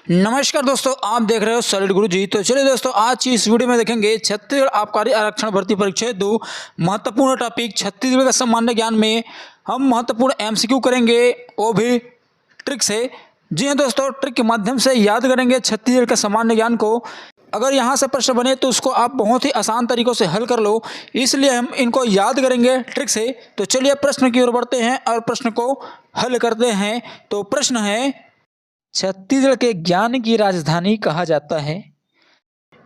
नमस्कार दोस्तों, आप देख रहे हो सॉलिड गुरु जी। तो चलिए दोस्तों, आज की इस वीडियो में देखेंगे छत्तीसगढ़ आबकारी आरक्षण भर्ती परीक्षा 2 महत्वपूर्ण टॉपिक छत्तीसगढ़ का सामान्य ज्ञान में हम महत्वपूर्ण एमसीक्यू करेंगे, वो भी ट्रिक से। जी हाँ दोस्तों, ट्रिक के माध्यम से याद करेंगे छत्तीसगढ़ का सामान्य ज्ञान को। अगर यहाँ से प्रश्न बने तो उसको आप बहुत ही आसान तरीकों से हल कर लो, इसलिए हम इनको याद करेंगे ट्रिक से। तो चलिए प्रश्न की ओर बढ़ते हैं और प्रश्न को हल करते हैं। तो प्रश्न है, छत्तीसगढ़ के ज्ञान की राजधानी कहा जाता है?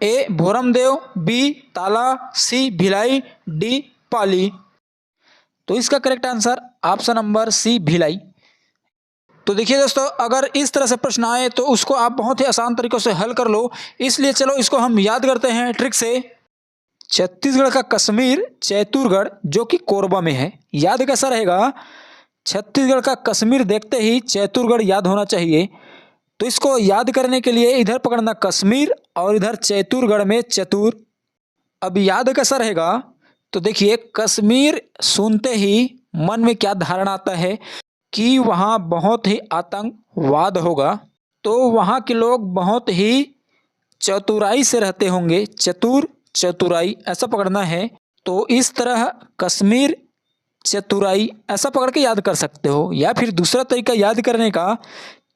ए भोरमदेव, बी ताला, सी भिलाई, डी पाली। तो इसका correct answer option number C Bhilai. तो देखिए दोस्तों, अगर इस तरह से प्रश्न आए तो उसको आप बहुत ही आसान तरीकों से हल कर लो, इसलिए चलो इसको हम याद करते हैं ट्रिक से। छत्तीसगढ़ का कश्मीर चैतुरगढ़ जो कि कोरबा में है, याद कैसा रहेगा? छत्तीसगढ़ का कश्मीर देखते ही चैतुरगढ़ याद होना चाहिए। तो इसको याद करने के लिए इधर पकड़ना कश्मीर और इधर चैतुरगढ़ में चतुर। अब याद कैसा रहेगा? तो देखिए, कश्मीर सुनते ही मन में क्या धारणा आता है कि वहाँ बहुत ही आतंकवाद होगा, तो वहाँ के लोग बहुत ही चतुराई से रहते होंगे। चतुर चतुराई ऐसा पकड़ना है। तो इस तरह कश्मीर चतुराई ऐसा पकड़ के याद कर सकते हो, या फिर दूसरा तरीका याद करने का,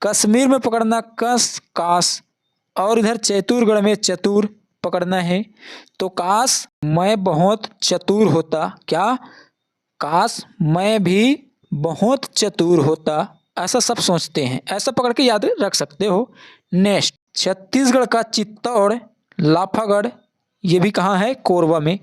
कश्मीर में पकड़ना कस कास और इधर चैतुरगढ़ में चतुर पकड़ना है। तो काश मैं बहुत चतुर होता, क्या काश मैं भी बहुत चतुर होता, ऐसा सब सोचते हैं। ऐसा पकड़ के याद रख सकते हो। नेक्स्ट, छत्तीसगढ़ का चित्तौड़ लाफागढ़, ये भी कहाँ है? कोरबा में।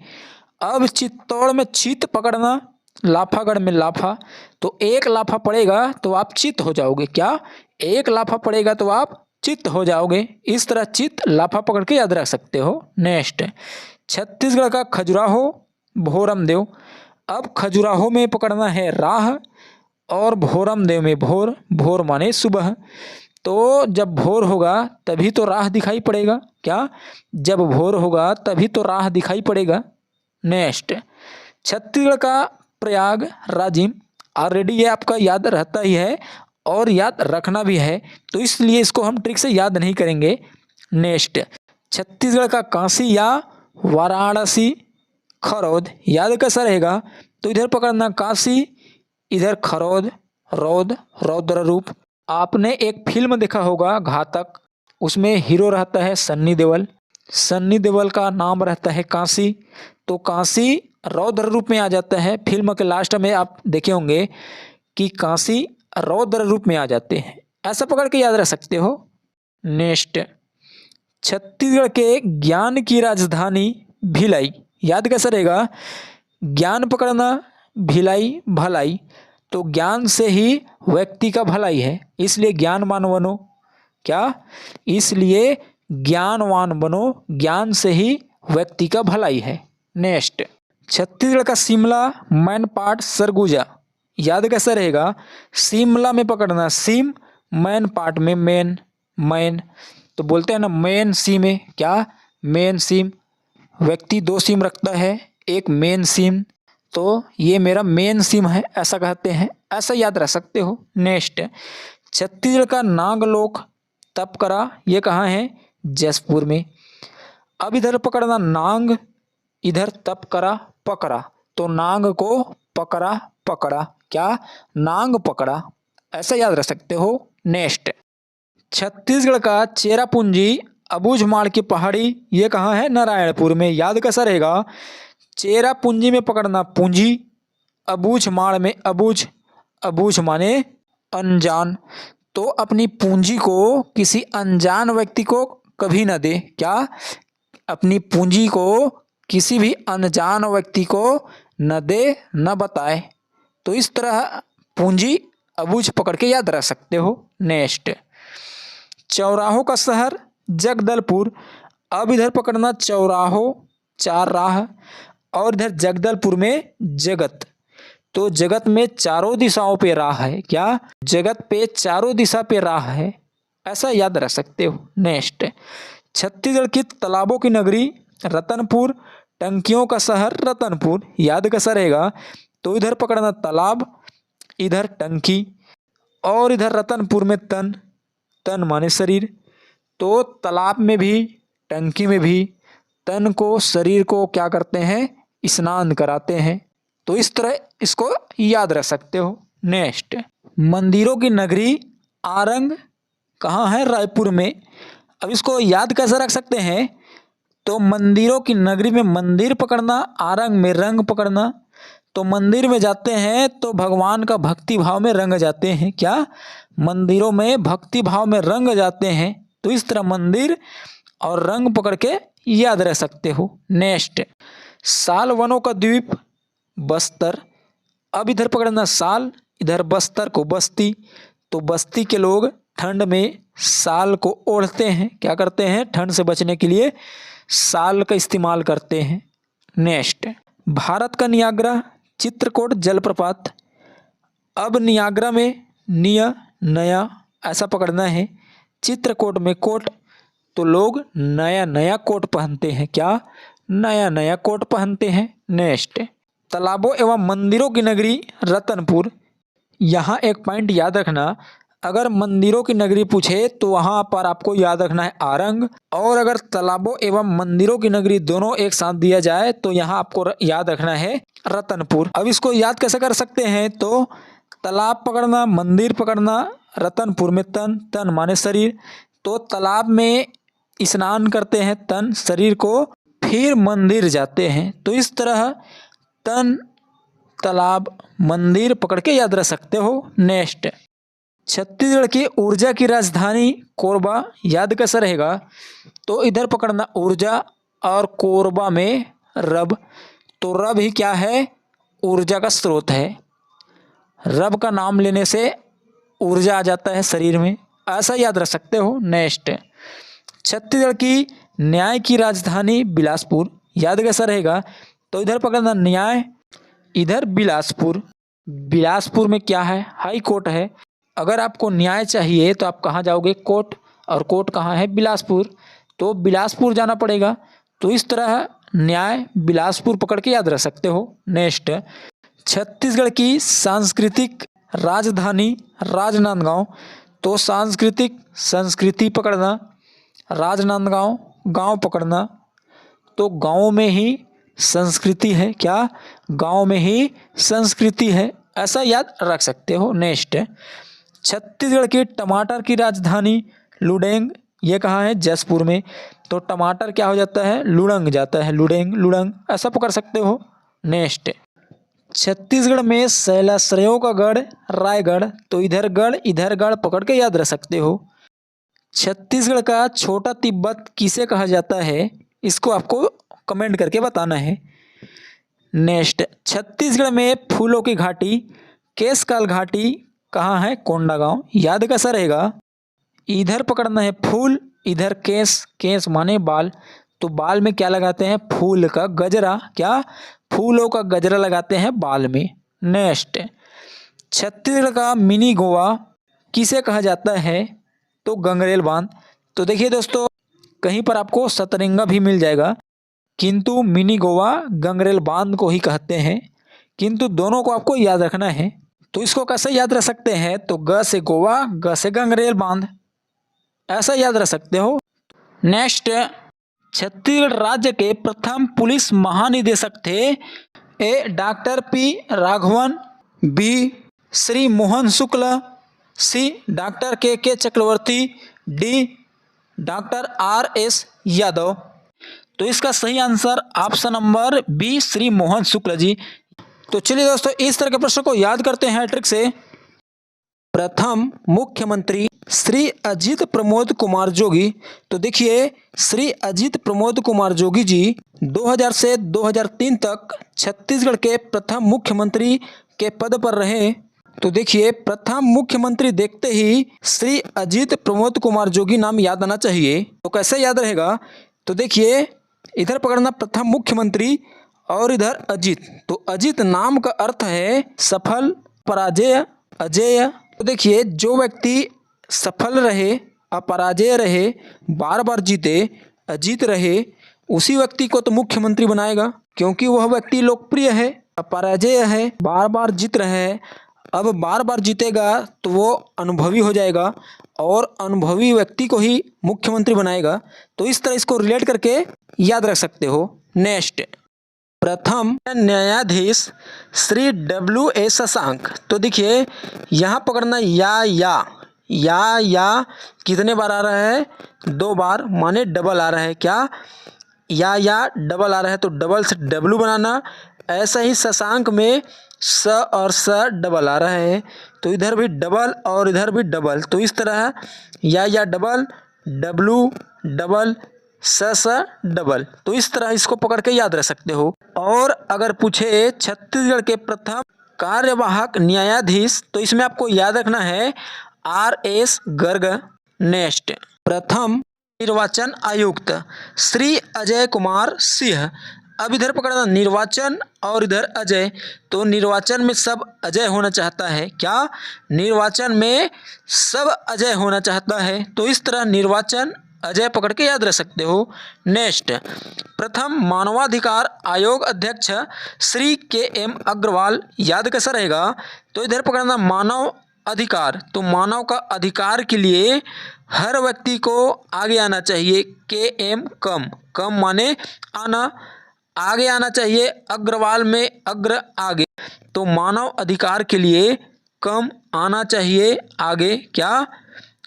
अब चित्तौड़ में चित पकड़ना, लाफागढ़ में लाफा। तो एक लाफा पड़ेगा तो आप चित हो जाओगे। क्या? एक लाफा पड़ेगा तो आप चित हो जाओगे। इस तरह चित लाफा पकड़ के याद रख सकते हो। नेक्स्ट, छत्तीसगढ़ का खजुराहो भोरमदेव। अब खजुराहो में पकड़ना है राह और भोरमदेव में भोर। भोर माने सुबह। तो जब भोर होगा तभी तो राह दिखाई पड़ेगा। क्या? जब भोर होगा तभी तो राह दिखाई पड़ेगा। नेक्स्ट, छत्तीसगढ़ का प्रयाग राजिम, ऑलरेडी ये आपका याद रहता ही है और याद रखना भी है, तो इसलिए इसको हम ट्रिक से याद नहीं करेंगे। नेक्स्ट, छत्तीसगढ़ का काशी या वाराणसी खरौद, याद कैसा रहेगा? तो इधर पकड़ना काशी, इधर खरौद, रौद रौद्र रूप। आपने एक फिल्म देखा होगा घातक, उसमें हीरो रहता है सन्नी देओल। सन्नी देओल का नाम रहता है काशी, तो काशी रौद्र रूप में आ जाता है। फिल्म के लास्ट में आप देखे होंगे कि काशी रौद्र रूप में आ जाते हैं। ऐसा पकड़ के याद रख सकते हो। नेक्स्ट, छत्तीसगढ़ के ज्ञान की राजधानी भिलाई, याद कैसा रहेगा? ज्ञान पकड़ना, भिलाई भलाई। तो ज्ञान से ही व्यक्ति का भलाई है, इसलिए ज्ञानवान बनो। क्या? इसलिए ज्ञानवान बनो, ज्ञान से ही व्यक्ति का भलाई है। नेक्स्ट, छत्तीसगढ़ का शिमला मैनपाट सरगुजा, याद कैसा रहेगा? शिमला में पकड़ना सीम, मैनपाट में मेन मैन। तो बोलते हैं ना मेन सीम है। क्या? मेन सीम। व्यक्ति दो सीम रखता है, एक मेन सीम, तो ये मेरा मेन सीम है, ऐसा कहते हैं। ऐसा याद रख सकते हो। नेक्स्ट, छत्तीसगढ़ का नागलोक तपकरा, ये कहाँ है? जसपुर में। अब इधर पकड़ना नांग, इधर तपकरा पकड़ा। तो नांग को पकड़ा पकड़ा। क्या? नांग पकड़ा, ऐसा याद रख सकते हो। नेक्स्ट, छत्तीसगढ़ का चेरापूंजी अबूझमाड़ की पहाड़ी, ये कहाँ है? नारायणपुर में। याद कैसा रहेगा? चेरापूंजी में पकड़ना पूंजी, अबूझमाड़ में अबूझ, अबूझ माने अनजान। तो अपनी पूंजी को किसी अनजान व्यक्ति को कभी न दे। क्या? अपनी पूंजी को किसी भी अनजान व्यक्ति को न दे, न बताए। तो इस तरह पूंजी अबूझ पकड़ के याद रख सकते हो। नेक्स्ट, चौराहों का शहर जगदलपुर। अब इधर पकड़ना चौराहो, चार राह, और इधर जगदलपुर में जगत। तो जगत में चारों दिशाओं पे राह है। क्या? जगत पे चारों दिशा पे राह है, ऐसा याद रख सकते हो। नेक्स्ट, छत्तीसगढ़ की तालाबों की नगरी रतनपुर, टंकियों का शहर रतनपुर, याद कैसा रहेगा? तो इधर पकड़ना तालाब, इधर टंकी, और इधर रतनपुर में तन, तन माने शरीर। तो तालाब में भी, टंकी में भी तन को, शरीर को क्या करते हैं, स्नान कराते हैं। तो इस तरह इसको याद रख सकते हो। नेक्स्ट, मंदिरों की नगरी आरंग कहाँ है, रायपुर में। अब इसको याद कैसे रख सकते हैं, तो मंदिरों की नगरी में मंदिर पकड़ना, आरंग में रंग पकड़ना। तो मंदिर में जाते हैं तो भगवान का भक्ति भाव में रंग जाते हैं, क्या, मंदिरों में भक्ति भाव में रंग जाते हैं। तो इस तरह मंदिर और रंग पकड़ के याद रह सकते हो। नेक्स्ट, साल वनों का द्वीप बस्तर। अब इधर पकड़ना साल, इधर बस्तर को बस्ती। तो बस्ती के लोग ठंड में साल को ओढ़ते हैं, क्या करते हैं, ठंड से बचने के लिए साल का इस्तेमाल करते हैं। नेक्स्ट, भारत का नियाग्रा चित्रकूट जलप्रपात। अब नियाग्रा में निय, नया ऐसा पकड़ना है, चित्रकूट में कोट। तो लोग नया नया कोट पहनते हैं, क्या, नया नया कोट पहनते हैं। नेक्स्ट, तालाबों एवं मंदिरों की नगरी रतनपुर। यहाँ एक पॉइंट याद रखना, अगर मंदिरों की नगरी पूछे तो वहाँ पर आपको याद रखना है आरंग, और अगर तालाबों एवं मंदिरों की नगरी दोनों एक साथ दिया जाए तो यहाँ आपको याद रखना है रतनपुर। अब इसको याद कैसे कर सकते हैं, तो तालाब पकड़ना, मंदिर पकड़ना, रतनपुर में तन, तन माने शरीर। तो तालाब में स्नान करते हैं तन, शरीर को, फिर मंदिर जाते हैं। तो इस तरह तन, तालाब, मंदिर पकड़ के याद रख सकते हो। नेक्स्ट, छत्तीसगढ़ की ऊर्जा की राजधानी कोरबा। याद कैसा रहेगा, तो इधर पकड़ना ऊर्जा और कोरबा में रब। तो रब ही क्या है, ऊर्जा का स्रोत है। रब का नाम लेने से ऊर्जा आ जाता है शरीर में, ऐसा याद रख सकते हो। नेक्स्ट, छत्तीसगढ़ की न्याय की राजधानी बिलासपुर। याद कैसा रहेगा, तो इधर पकड़ना न्याय, इधर बिलासपुर। बिलासपुर में क्या है, हाई कोर्ट है। अगर आपको न्याय चाहिए तो आप कहाँ जाओगे, कोर्ट, और कोर्ट कहाँ है, बिलासपुर। तो बिलासपुर जाना पड़ेगा। तो इस तरह न्याय बिलासपुर पकड़ के याद रख सकते हो। नेक्स्ट, छत्तीसगढ़ की सांस्कृतिक राजधानी राजनांदगांव। तो सांस्कृतिक, संस्कृति पकड़ना, राजनांदगांव गांव पकड़ना। तो गांव में ही संस्कृति है, क्या, गांव में ही संस्कृति है, ऐसा याद रख सकते हो। नेक्स्ट, छत्तीसगढ़ की टमाटर की राजधानी लुडेंग। ये कहाँ है, जसपुर में। तो टमाटर क्या हो जाता है, लुड़ंग जाता है, लुडेंग, लुड़ंग ऐसा पकड़ सकते हो। नेक्स्ट, छत्तीसगढ़ में शैलाश्रयों का गढ़ रायगढ़। तो इधर गढ़ पकड़ के याद रख सकते हो। छत्तीसगढ़ का छोटा तिब्बत किसे कहा जाता है, इसको आपको कमेंट करके बताना है। नेक्स्ट, छत्तीसगढ़ में फूलों की घाटी केशकाल घाटी कहाँ है, कोंडागांव। याद कैसा रहेगा, इधर पकड़ना है फूल, इधर केस, केस माने बाल। तो बाल में क्या लगाते हैं, फूल का गजरा, क्या, फूलों का गजरा लगाते हैं बाल में। नेक्स्ट, छत्तीसगढ़ का मिनी गोवा किसे कहा जाता है, तो गंगरेल बांध। तो देखिए दोस्तों, कहीं पर आपको सतरंगा भी मिल जाएगा, किंतु मिनी गोवा गंगरेल बांध को ही कहते हैं। किंतु दोनों को आपको याद रखना है। तो इसको कैसे याद रख सकते हैं, तो ग से गोवा, ग से गंगरेल बांध, ऐसा याद रख सकते हो। नेक्स्ट, छत्तीसगढ़ राज्य के प्रथम पुलिस महानिदेशक थे, A doctor P Raghavan, B Shri Mohan Shukla, C doctor K Chakravarti, D doctor R S Yadav. तो इसका सही answer option number B Shri Mohan Shukla ji. तो चलिए दोस्तों, इस तरह के प्रश्न को याद करते हैं ट्रिक से। प्रथम मुख्यमंत्री श्री अजित प्रमोद कुमार जोगी। तो देखिए, श्री अजित प्रमोद कुमार जोगी जी 2000 से 2003 तक छत्तीसगढ़ के प्रथम मुख्यमंत्री के पद पर रहे। तो देखिए, प्रथम मुख्यमंत्री देखते ही श्री अजित प्रमोद कुमार जोगी नाम याद आना चाहिए। तो कैसे याद रहेगा, तो देखिए, इधर पकड़ना प्रथम मुख्यमंत्री और इधर अजित। तो अजित नाम का अर्थ है सफल, पराजय, अजेय। तो देखिए, जो व्यक्ति सफल रहे, अपराजय रहे, बार बार जीते, अजीत रहे, उसी व्यक्ति को तो मुख्यमंत्री बनाएगा, क्योंकि वह व्यक्ति लोकप्रिय है, अपराजय है, बार बार जीत रहे हैं। अब बार बार जीतेगा तो वो अनुभवी हो जाएगा, और अनुभवी व्यक्ति को ही मुख्यमंत्री बनाएगा। तो इस तरह इसको रिलेट करके याद रख सकते हो। नेक्स्ट, प्रथम न्यायाधीश श्री W.A. शशांक। तो देखिए यहाँ पकड़ना या कितने बार आ रहा है, 2 बार, माने डबल आ रहा है। क्या, या डबल आ रहा है तो डबल से W बनाना। ऐसा ही शशांक में स और स डबल आ रहा है, तो इधर भी डबल और इधर भी डबल। तो इस तरह या डबल, W डबल, स डबल। तो इस तरह इसको पकड़ के याद रख सकते हो। और अगर पूछे छत्तीसगढ़ के प्रथम कार्यवाहक न्यायाधीश, तो इसमें आपको याद रखना है R.S. गर्ग। नेक्स्ट, प्रथम निर्वाचन आयुक्त श्री अजय कुमार सिंह। अब इधर पकड़ना निर्वाचन और इधर अजय। तो निर्वाचन में सब अजय होना चाहता है। क्या, निर्वाचन में सब अजय होना चाहता है। तो इस तरह निर्वाचन अजय पकड़ के याद रख सकते हो। नेक्स्ट, प्रथम मानवाधिकार आयोग अध्यक्ष श्री K.M. अग्रवाल। याद कैसा रहेगा, तो इधर पकड़ना मानव अधिकार। तो मानव का अधिकार के लिए हर व्यक्ति को आगे आना चाहिए। K.M. कम माने आना, आगे आना चाहिए। अग्रवाल में अग्र आगे, तो मानव अधिकार के लिए कम आना चाहिए आगे। क्या,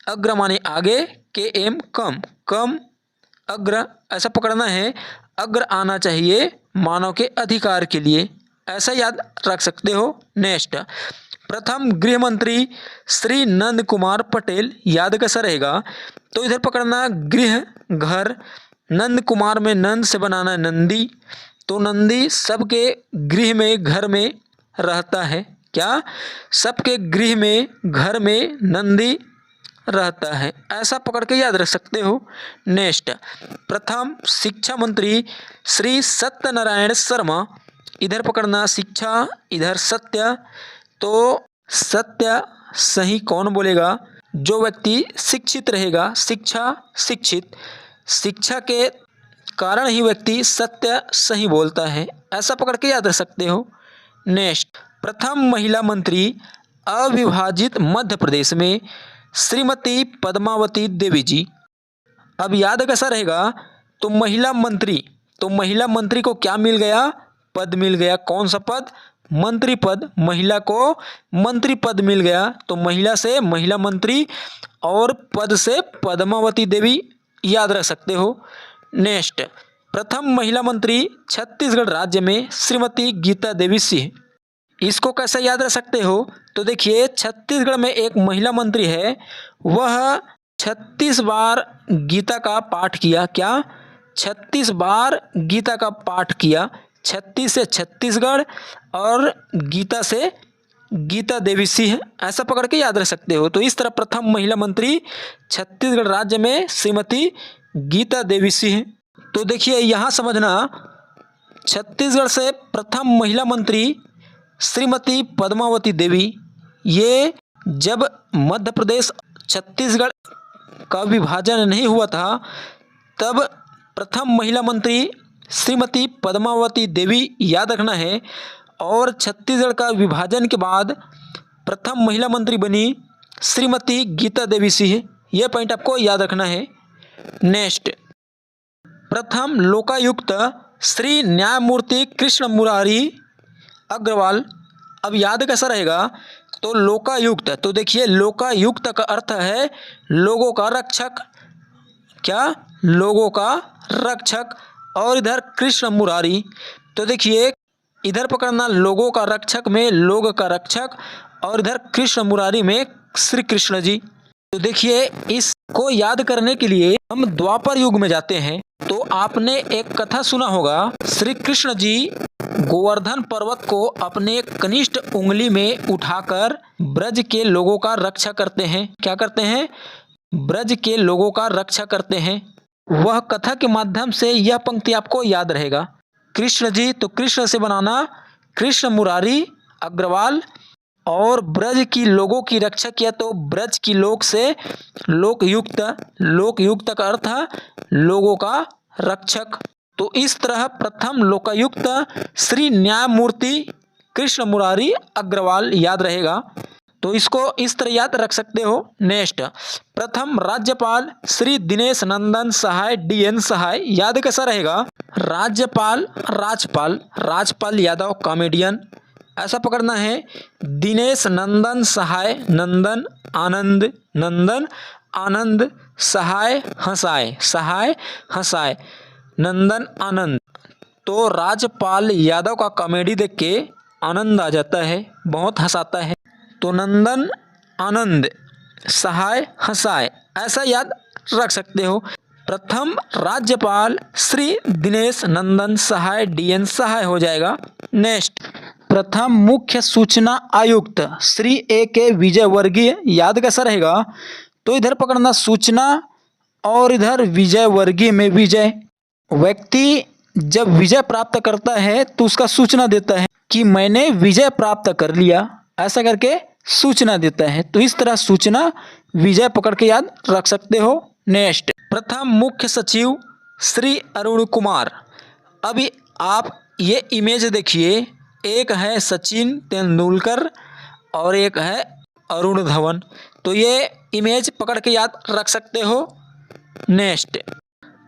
अग्र माने आगे, K.M. कम अग्र, ऐसा पकड़ना है। अग्र आना चाहिए मानव के अधिकार के लिए, ऐसा याद रख सकते हो। नेक्स्ट, प्रथम गृह मंत्री श्री नंद कुमार पटेल। याद कैसा रहेगा, तो इधर पकड़ना गृह घर, नंद कुमार में नंद से बनाना नंदी। तो नंदी सबके गृह में घर में रहता है। क्या, सबके गृह में घर में नंदी रहता है, ऐसा पकड़ के याद रख सकते हो। नेक्स्ट, प्रथम शिक्षा मंत्री श्री सत्यनारायण शर्मा। इधर पकड़ना शिक्षा, इधर सत्य। तो सत्य सही कौन बोलेगा, जो व्यक्ति शिक्षित रहेगा। शिक्षा शिक्षित, शिक्षा के कारण ही व्यक्ति सत्य सही बोलता है, ऐसा पकड़ के याद रख सकते हो। नेक्स्ट, प्रथम महिला मंत्री अविभाजित मध्य प्रदेश में श्रीमती पद्मावती देवी जी। अब याद कैसा रहेगा, तो महिला मंत्री, तो महिला मंत्री को क्या मिल गया, पद मिल गया। कौन सा पद, मंत्री पद। महिला को मंत्री पद मिल गया, तो महिला से महिला मंत्री और पद से पद्मावती देवी याद रख सकते हो। नेक्स्ट, प्रथम महिला मंत्री छत्तीसगढ़ राज्य में श्रीमती गीता देवी सिंह। इसको कैसे याद रख सकते हो, तो देखिए छत्तीसगढ़ में एक महिला मंत्री है, वह 36 बार गीता का पाठ किया। क्या, 36 बार गीता का पाठ किया। 36 से छत्तीसगढ़ और गीता से गीता देवी सिंह, ऐसा पकड़ के याद रख सकते हो। तो इस तरह प्रथम महिला मंत्री छत्तीसगढ़ राज्य में श्रीमती गीता देवी सिंह। तो देखिए यहाँ समझना, छत्तीसगढ़ से प्रथम महिला मंत्री श्रीमती पद्मावती देवी, ये जब मध्य प्रदेश छत्तीसगढ़ का विभाजन नहीं हुआ था, तब प्रथम महिला मंत्री श्रीमती पद्मावती देवी याद रखना है। और छत्तीसगढ़ का विभाजन के बाद प्रथम महिला मंत्री बनी श्रीमती गीता देवी सिंह, यह पॉइंट आपको याद रखना है। नेक्स्ट, प्रथम लोकायुक्त श्री न्यायमूर्ति कृष्ण मुरारी अग्रवाल। अब याद कैसा रहेगा, तो लोकायुक्त, तो देखिए लोकायुक्त का अर्थ है लोगों का रक्षक। क्या, लोगों का रक्षक। और इधर कृष्ण मुरारी, तो देखिए इधर पकड़ना लोगों का रक्षक में लोग का रक्षक, और इधर कृष्ण मुरारी में श्री कृष्ण जी। तो देखिए इसको याद करने के लिए हम द्वापर युग में जाते हैं। तो आपने एक कथा सुना होगा, श्री कृष्ण जी गोवर्धन पर्वत को अपने कनिष्ठ उंगली में उठाकर ब्रज के लोगों का रक्षा करते हैं। क्या करते हैं, ब्रज के लोगों का रक्षा करते हैं। वह कथा के माध्यम से यह पंक्ति आपको याद रहेगा। कृष्ण जी, तो कृष्ण से बनाना कृष्ण मुरारी अग्रवाल, और ब्रज की लोगों की रक्षा किया, तो ब्रज की लोक से लोकयुक्त, लोकयुक्त का अर्थ है लोगों का रक्षक। तो इस तरह प्रथम लोकायुक्त श्री न्यायमूर्ति कृष्ण मुरारी अग्रवाल याद रहेगा। तो इसको इस तरह याद रख सकते हो। नेक्स्ट, प्रथम राज्यपाल श्री दिनेश नंदन सहाय DN सहाय, याद कैसा रहेगा? राज्यपाल राजपाल, राजपाल यादव कॉमेडियन, ऐसा पकड़ना है। दिनेश नंदन सहाय, नंदन आनंद, नंदन आनंद सहाय हंसाए, सहाय हंसाए, नंदन आनंद। तो राजपाल यादव का कॉमेडी देख के आनंद आ जाता है, बहुत हंसाता है। तो नंदन आनंद सहाय हंसाए, ऐसा याद रख सकते हो। प्रथम राज्यपाल श्री दिनेश नंदन सहाय DN सहाय हो जाएगा। नेक्स्ट, प्रथम मुख्य सूचना आयुक्त श्री AK विजयवर्गीय, याद कैसा रहेगा? तो इधर पकड़ना सूचना और इधर विजयवर्गीय में विजय। व्यक्ति जब विजय प्राप्त करता है तो उसका सूचना देता है कि मैंने विजय प्राप्त कर लिया, ऐसा करके सूचना देता है। तो इस तरह सूचना विजय पकड़ के याद रख सकते हो। नेक्स्ट, प्रथम मुख्य सचिव श्री अरुण कुमार। अभी आप ये इमेज देखिए, एक है सचिन तेंदुलकर और एक है अरुण धवन, तो ये इमेज पकड़ के याद रख सकते हो। नेक्स्ट,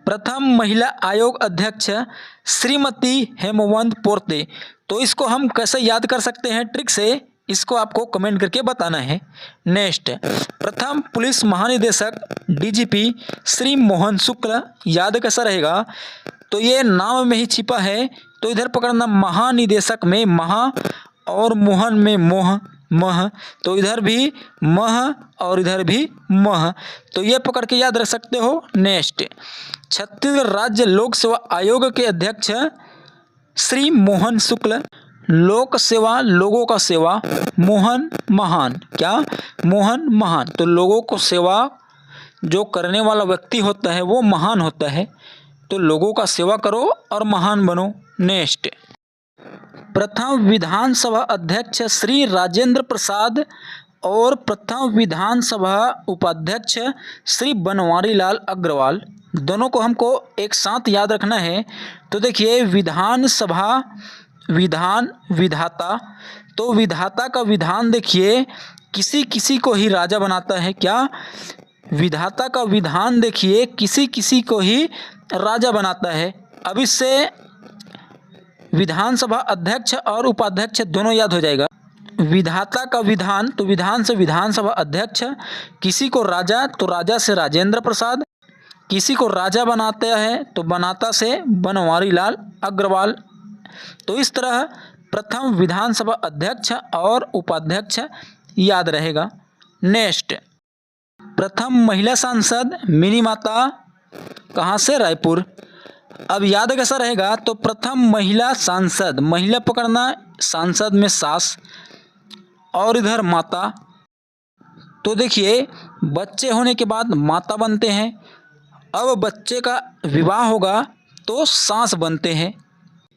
प्रथम महिला आयोग अध्यक्ष श्रीमती हेमवंत पोर्ते, तो इसको हम कैसे याद कर सकते हैं ट्रिक से, इसको आपको कमेंट करके बताना है। नेक्स्ट, प्रथम पुलिस महानिदेशक DGP श्री मोहन शुक्ल, याद कैसा रहेगा? तो ये नाम में ही छिपा है, तो इधर पकड़ना महानिदेशक में महा और मोहन में मोह, मह, तो इधर भी मह और इधर भी मह, तो ये पकड़ के याद रख सकते हो। नेक्स्ट, छत्तीसगढ़ राज्य लोक सेवा आयोग के अध्यक्ष श्री मोहन शुक्ल, लोक सेवा लोगों का सेवा, मोहन महान, क्या? मोहन महान, तो लोगों को सेवा जो करने वाला व्यक्ति होता है वो महान होता है, तो लोगों का सेवा करो और महान बनो। नेक्स्ट, प्रथम विधानसभा अध्यक्ष श्री राजेंद्र प्रसाद और प्रथम विधानसभा उपाध्यक्ष श्री बनवारी लाल अग्रवाल, दोनों को हमको एक साथ याद रखना है। तो देखिए, विधानसभा विधान विधाता, तो विधाता का विधान देखिए किसी किसी को ही राजा बनाता है, क्या? विधाता का विधान देखिए किसी किसी को ही राजा बनाता है। अब इससे विधानसभा अध्यक्ष और उपाध्यक्ष दोनों याद हो जाएगा। विधाता का विधान, तो विधान से विधानसभा अध्यक्ष, किसी को राजा तो राजा से राजेंद्र प्रसाद, किसी को राजा बनाता है तो बनाता से बनवारी लाल अग्रवाल। तो इस तरह प्रथम विधानसभा अध्यक्ष और उपाध्यक्ष याद रहेगा। नेक्स्ट, प्रथम महिला सांसद मिनी माता, कहाँ से? रायपुर। अब याद कैसा रहेगा? तो प्रथम महिला सांसद, महिला पकड़ना, सांसद में सास और इधर माता। तो देखिए, बच्चे होने के बाद माता बनते हैं, अब बच्चे का विवाह होगा तो सास बनते हैं।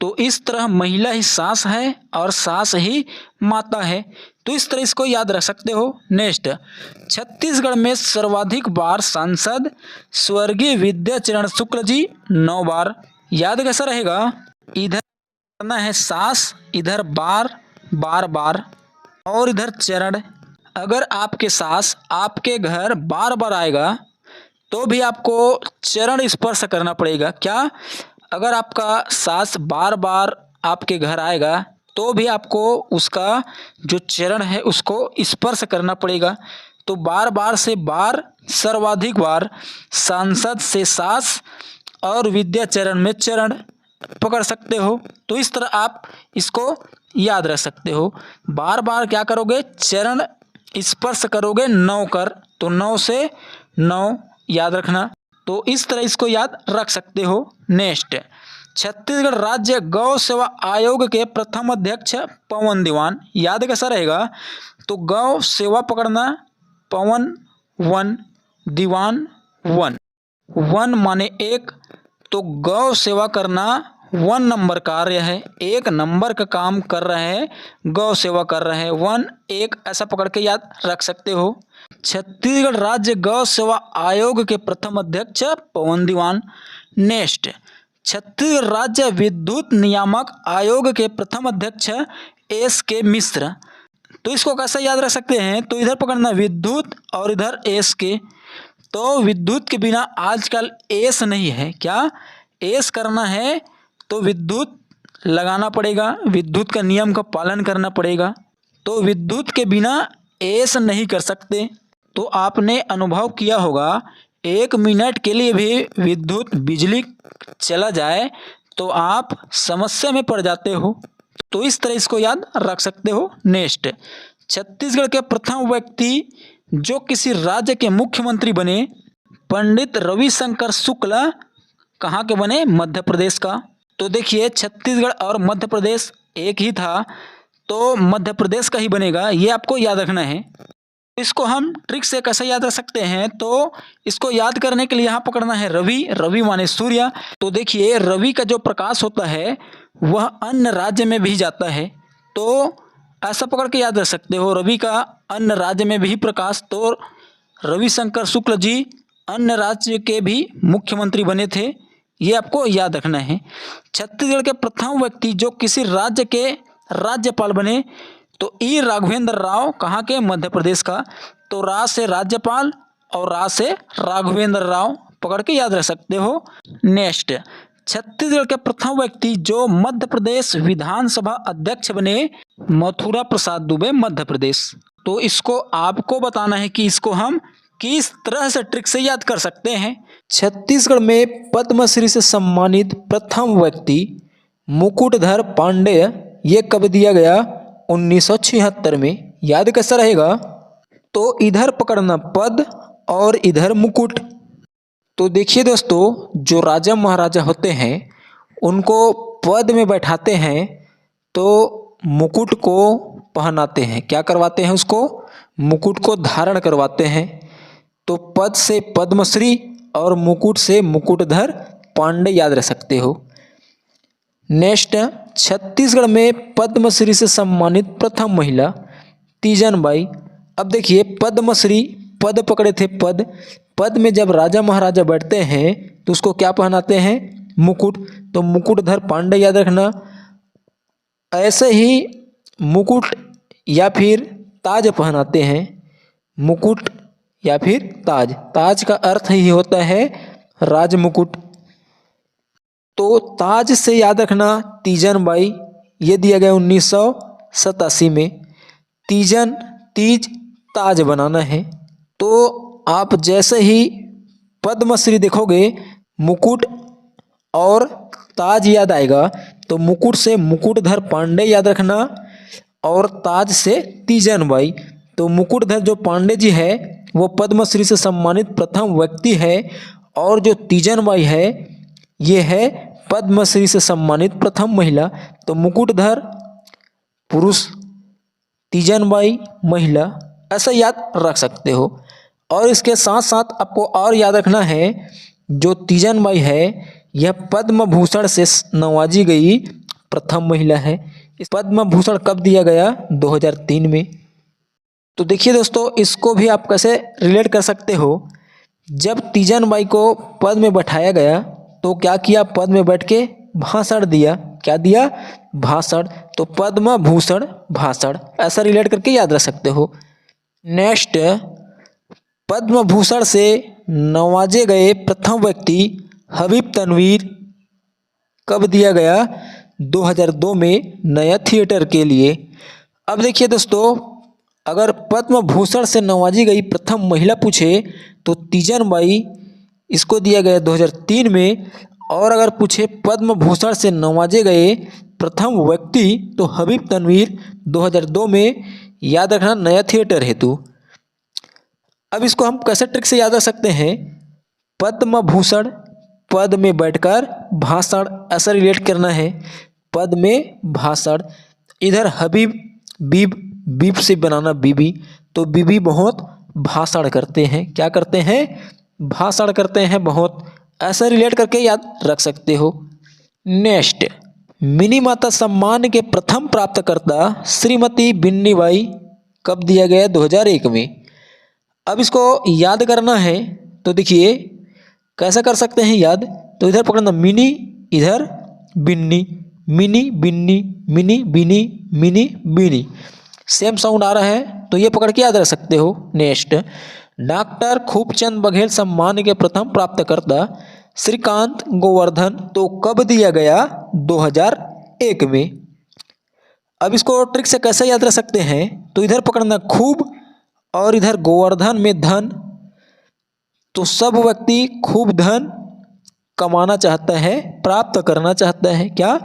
तो इस तरह महिला ही सास है और सास ही माता है, तो इस तरह इसको याद रख सकते हो। नेक्स्ट, छत्तीसगढ़ में सर्वाधिक बार सांसद स्वर्गीय विद्याचरण शुक्ल जी 9 बार, याद कैसा रहेगा? इधर करना है सास, इधर बार बार बार और इधर चरण। अगर आपके सास आपके घर बार बार आएगा तो भी आपको चरण स्पर्श करना पड़ेगा, क्या? अगर आपका सास बार बार आपके घर आएगा तो भी आपको उसका जो चरण है उसको स्पर्श करना पड़ेगा। तो बार बार से बार, सर्वाधिक बार, सांसद से सास और विद्याचरण में चरण पकड़ सकते हो। तो इस तरह आप इसको याद रख सकते हो। बार बार क्या करोगे? चरण स्पर्श करोगे 9 कर, तो 9 से 9 याद रखना। तो इस तरह इसको याद रख सकते हो। नेक्स्ट, छत्तीसगढ़ राज्य गौ सेवा आयोग के प्रथम अध्यक्ष पवन दीवान, याद कैसा रहेगा? तो गौ सेवा पकड़ना, पवन 1, दीवान 1, 1 माने 1, तो गौ सेवा करना 1 नंबर कार्य है, 1 नंबर का काम कर रहे हैं, गौ सेवा कर रहे हैं, 1 1 ऐसा पकड़ के याद रख सकते हो। छत्तीसगढ़ राज्य गौ सेवा आयोग के प्रथम अध्यक्ष पवन दीवान। नेक्स्ट, छत्तीसगढ़ राज्य विद्युत नियामक आयोग के प्रथम अध्यक्ष SK मिश्र। तो इसको कैसे याद रख सकते हैं, तो इधर पकड़ना विद्युत और इधर एस के। तो विद्युत के बिना आजकल एस नहीं है, क्या एस करना है तो विद्युत लगाना पड़ेगा, विद्युत का नियम का पालन करना पड़ेगा। तो विद्युत के बिना एस नहीं कर सकते। तो आपने अनुभव किया होगा 1 मिनट के लिए भी विद्युत बिजली चला जाए तो आप समस्या में पड़ जाते हो। तो इस तरह इसको याद रख सकते हो। नेक्स्ट, छत्तीसगढ़ के प्रथम व्यक्ति जो किसी राज्य के मुख्यमंत्री बने, पंडित रविशंकर शुक्ला कहाँ के बने, मध्य प्रदेश का। तो देखिए छत्तीसगढ़ और मध्य प्रदेश एक ही था, तो मध्य प्रदेश का ही बनेगा, ये आपको याद रखना है। इसको हम ट्रिक से कैसे याद रख सकते हैं, तो इसको याद करने के लिए यहाँ पकड़ना है रवि, रवि माने सूर्य। तो देखिए रवि का जो प्रकाश होता है वह अन्य राज्य में भी जाता है, तो ऐसा पकड़ के याद रख सकते हो रवि का अन्य राज्य में भी प्रकाश। तो रविशंकर शुक्ल जी अन्य राज्य के भी मुख्यमंत्री बने थे, ये आपको याद रखना है। छत्तीसगढ़ के प्रथम व्यक्ति जो किसी राज्य के राज्यपाल बने, तो ई राघवेंद्र राव कहाँ के, मध्य प्रदेश का। तो रा से राज्यपाल और रा से राघवेंद्र राव पकड़ के याद रख सकते हो। नेक्स्ट, छत्तीसगढ़ के प्रथम व्यक्ति जो मध्य प्रदेश विधानसभा अध्यक्ष बने, मथुरा प्रसाद दुबे, मध्य प्रदेश। तो इसको आपको बताना है कि इसको हम किस तरह से ट्रिक से याद कर सकते हैं। छत्तीसगढ़ में पद्मश्री से सम्मानित प्रथम व्यक्ति मुकुटधर पांडेय, ये कब दिया गया, 1976 में। याद कैसा रहेगा, तो इधर पकड़ना पद और इधर मुकुट। तो देखिए दोस्तों, जो राजा महाराजा होते हैं उनको पद में बैठाते हैं तो मुकुट को पहनाते हैं, क्या करवाते हैं, उसको मुकुट को धारण करवाते हैं। तो पद से पद्मश्री और मुकुट से मुकुटधर पांडे याद रख सकते हो। नेक्स्ट, छत्तीसगढ़ में पद्मश्री से सम्मानित प्रथम महिला तीजन बाई। अब देखिए पद्मश्री, पद पकड़े थे, पद, पद में जब राजा महाराजा बैठते हैं तो उसको क्या पहनाते हैं, मुकुट। तो मुकुटधर पांडे याद रखना। ऐसे ही मुकुट या फिर ताज पहनाते हैं, मुकुट या फिर ताज, ताज का अर्थ ही होता है राज मुकुट। तो ताज से याद रखना तीजन बाई, ये दिया गया 1987 में। तीजन, तीज, ताज बनाना है। तो आप जैसे ही पद्मश्री देखोगे मुकुट और ताज याद आएगा, तो मुकुट से मुकुटधर पांडे याद रखना और ताज से तीजन बाई। तो मुकुटधर जो पांडे जी है वो पद्मश्री से सम्मानित प्रथम व्यक्ति है, और जो तीजन बाई है ये है पद्मश्री से सम्मानित प्रथम महिला। तो मुकुटधर पुरुष, तीजन बाई महिला, ऐसा याद रख सकते हो। और इसके साथ साथ आपको और याद रखना है, जो तीजन बाई है यह पद्म भूषण से नवाजी गई प्रथम महिला है। इस पद्म भूषण कब दिया गया, 2003 में। तो देखिए दोस्तों, इसको भी आप कैसे रिलेट कर सकते हो। जब तीजन बाई को पद में बैठाया गया तो क्या किया, पद में बैठ के भाषण दिया, क्या दिया, भाषण। तो पद्म भूषण भाषण, ऐसा रिलेट करके याद रख सकते हो। नेक्स्ट, पद्म भूषण से नवाजे गए प्रथम व्यक्ति हबीब तनवीर, कब दिया गया, 2002 में, नया थिएटर के लिए। अब देखिए दोस्तों, अगर पद्म भूषण से नवाजी गई प्रथम महिला पूछे तो तीजन बाई, इसको दिया गया 2003 में। और अगर पूछे पद्म भूषण से नवाजे गए प्रथम व्यक्ति तो हबीब तनवीर, 2002 में। याद रखना नया थिएटर हेतु। अब इसको हम कैसे ट्रिक से याद रख सकते हैं, पद्म भूषण, पद में बैठकर भाषण, ऐसा रिलेट करना है, पद में भाषण। इधर हबीब, बीब, बीब से बनाना बीबी, तो बीबी बहुत भाषण करते हैं, क्या करते हैं, भाषण करते हैं बहुत, ऐसा रिलेट करके याद रख सकते हो। नेक्स्ट, मिनी माता सम्मान के प्रथम प्राप्तकर्ता श्रीमती बिन्नी बाई, कब दिया गया, 2001 में। अब इसको याद करना है, तो देखिए कैसा कर सकते हैं याद, तो इधर पकड़ना मिनी, इधर बिन्नी, मिनी बिन्नी, मिनी बिनी, मिनी बिनी, सेम साउंड आ रहा है तो ये पकड़ के याद रख सकते हो। नेक्स्ट, डॉक्टर खूबचंद बघेल सम्मान के प्रथम प्राप्तकर्ता श्रीकांत गोवर्धन तो कब दिया गया? 2001 में। अब इसको ट्रिक से कैसे याद रख सकते हैं? तो इधर पकड़ना खूब और इधर गोवर्धन में धन, तो सब व्यक्ति खूब धन कमाना चाहता है, प्राप्त करना चाहता है। क्या?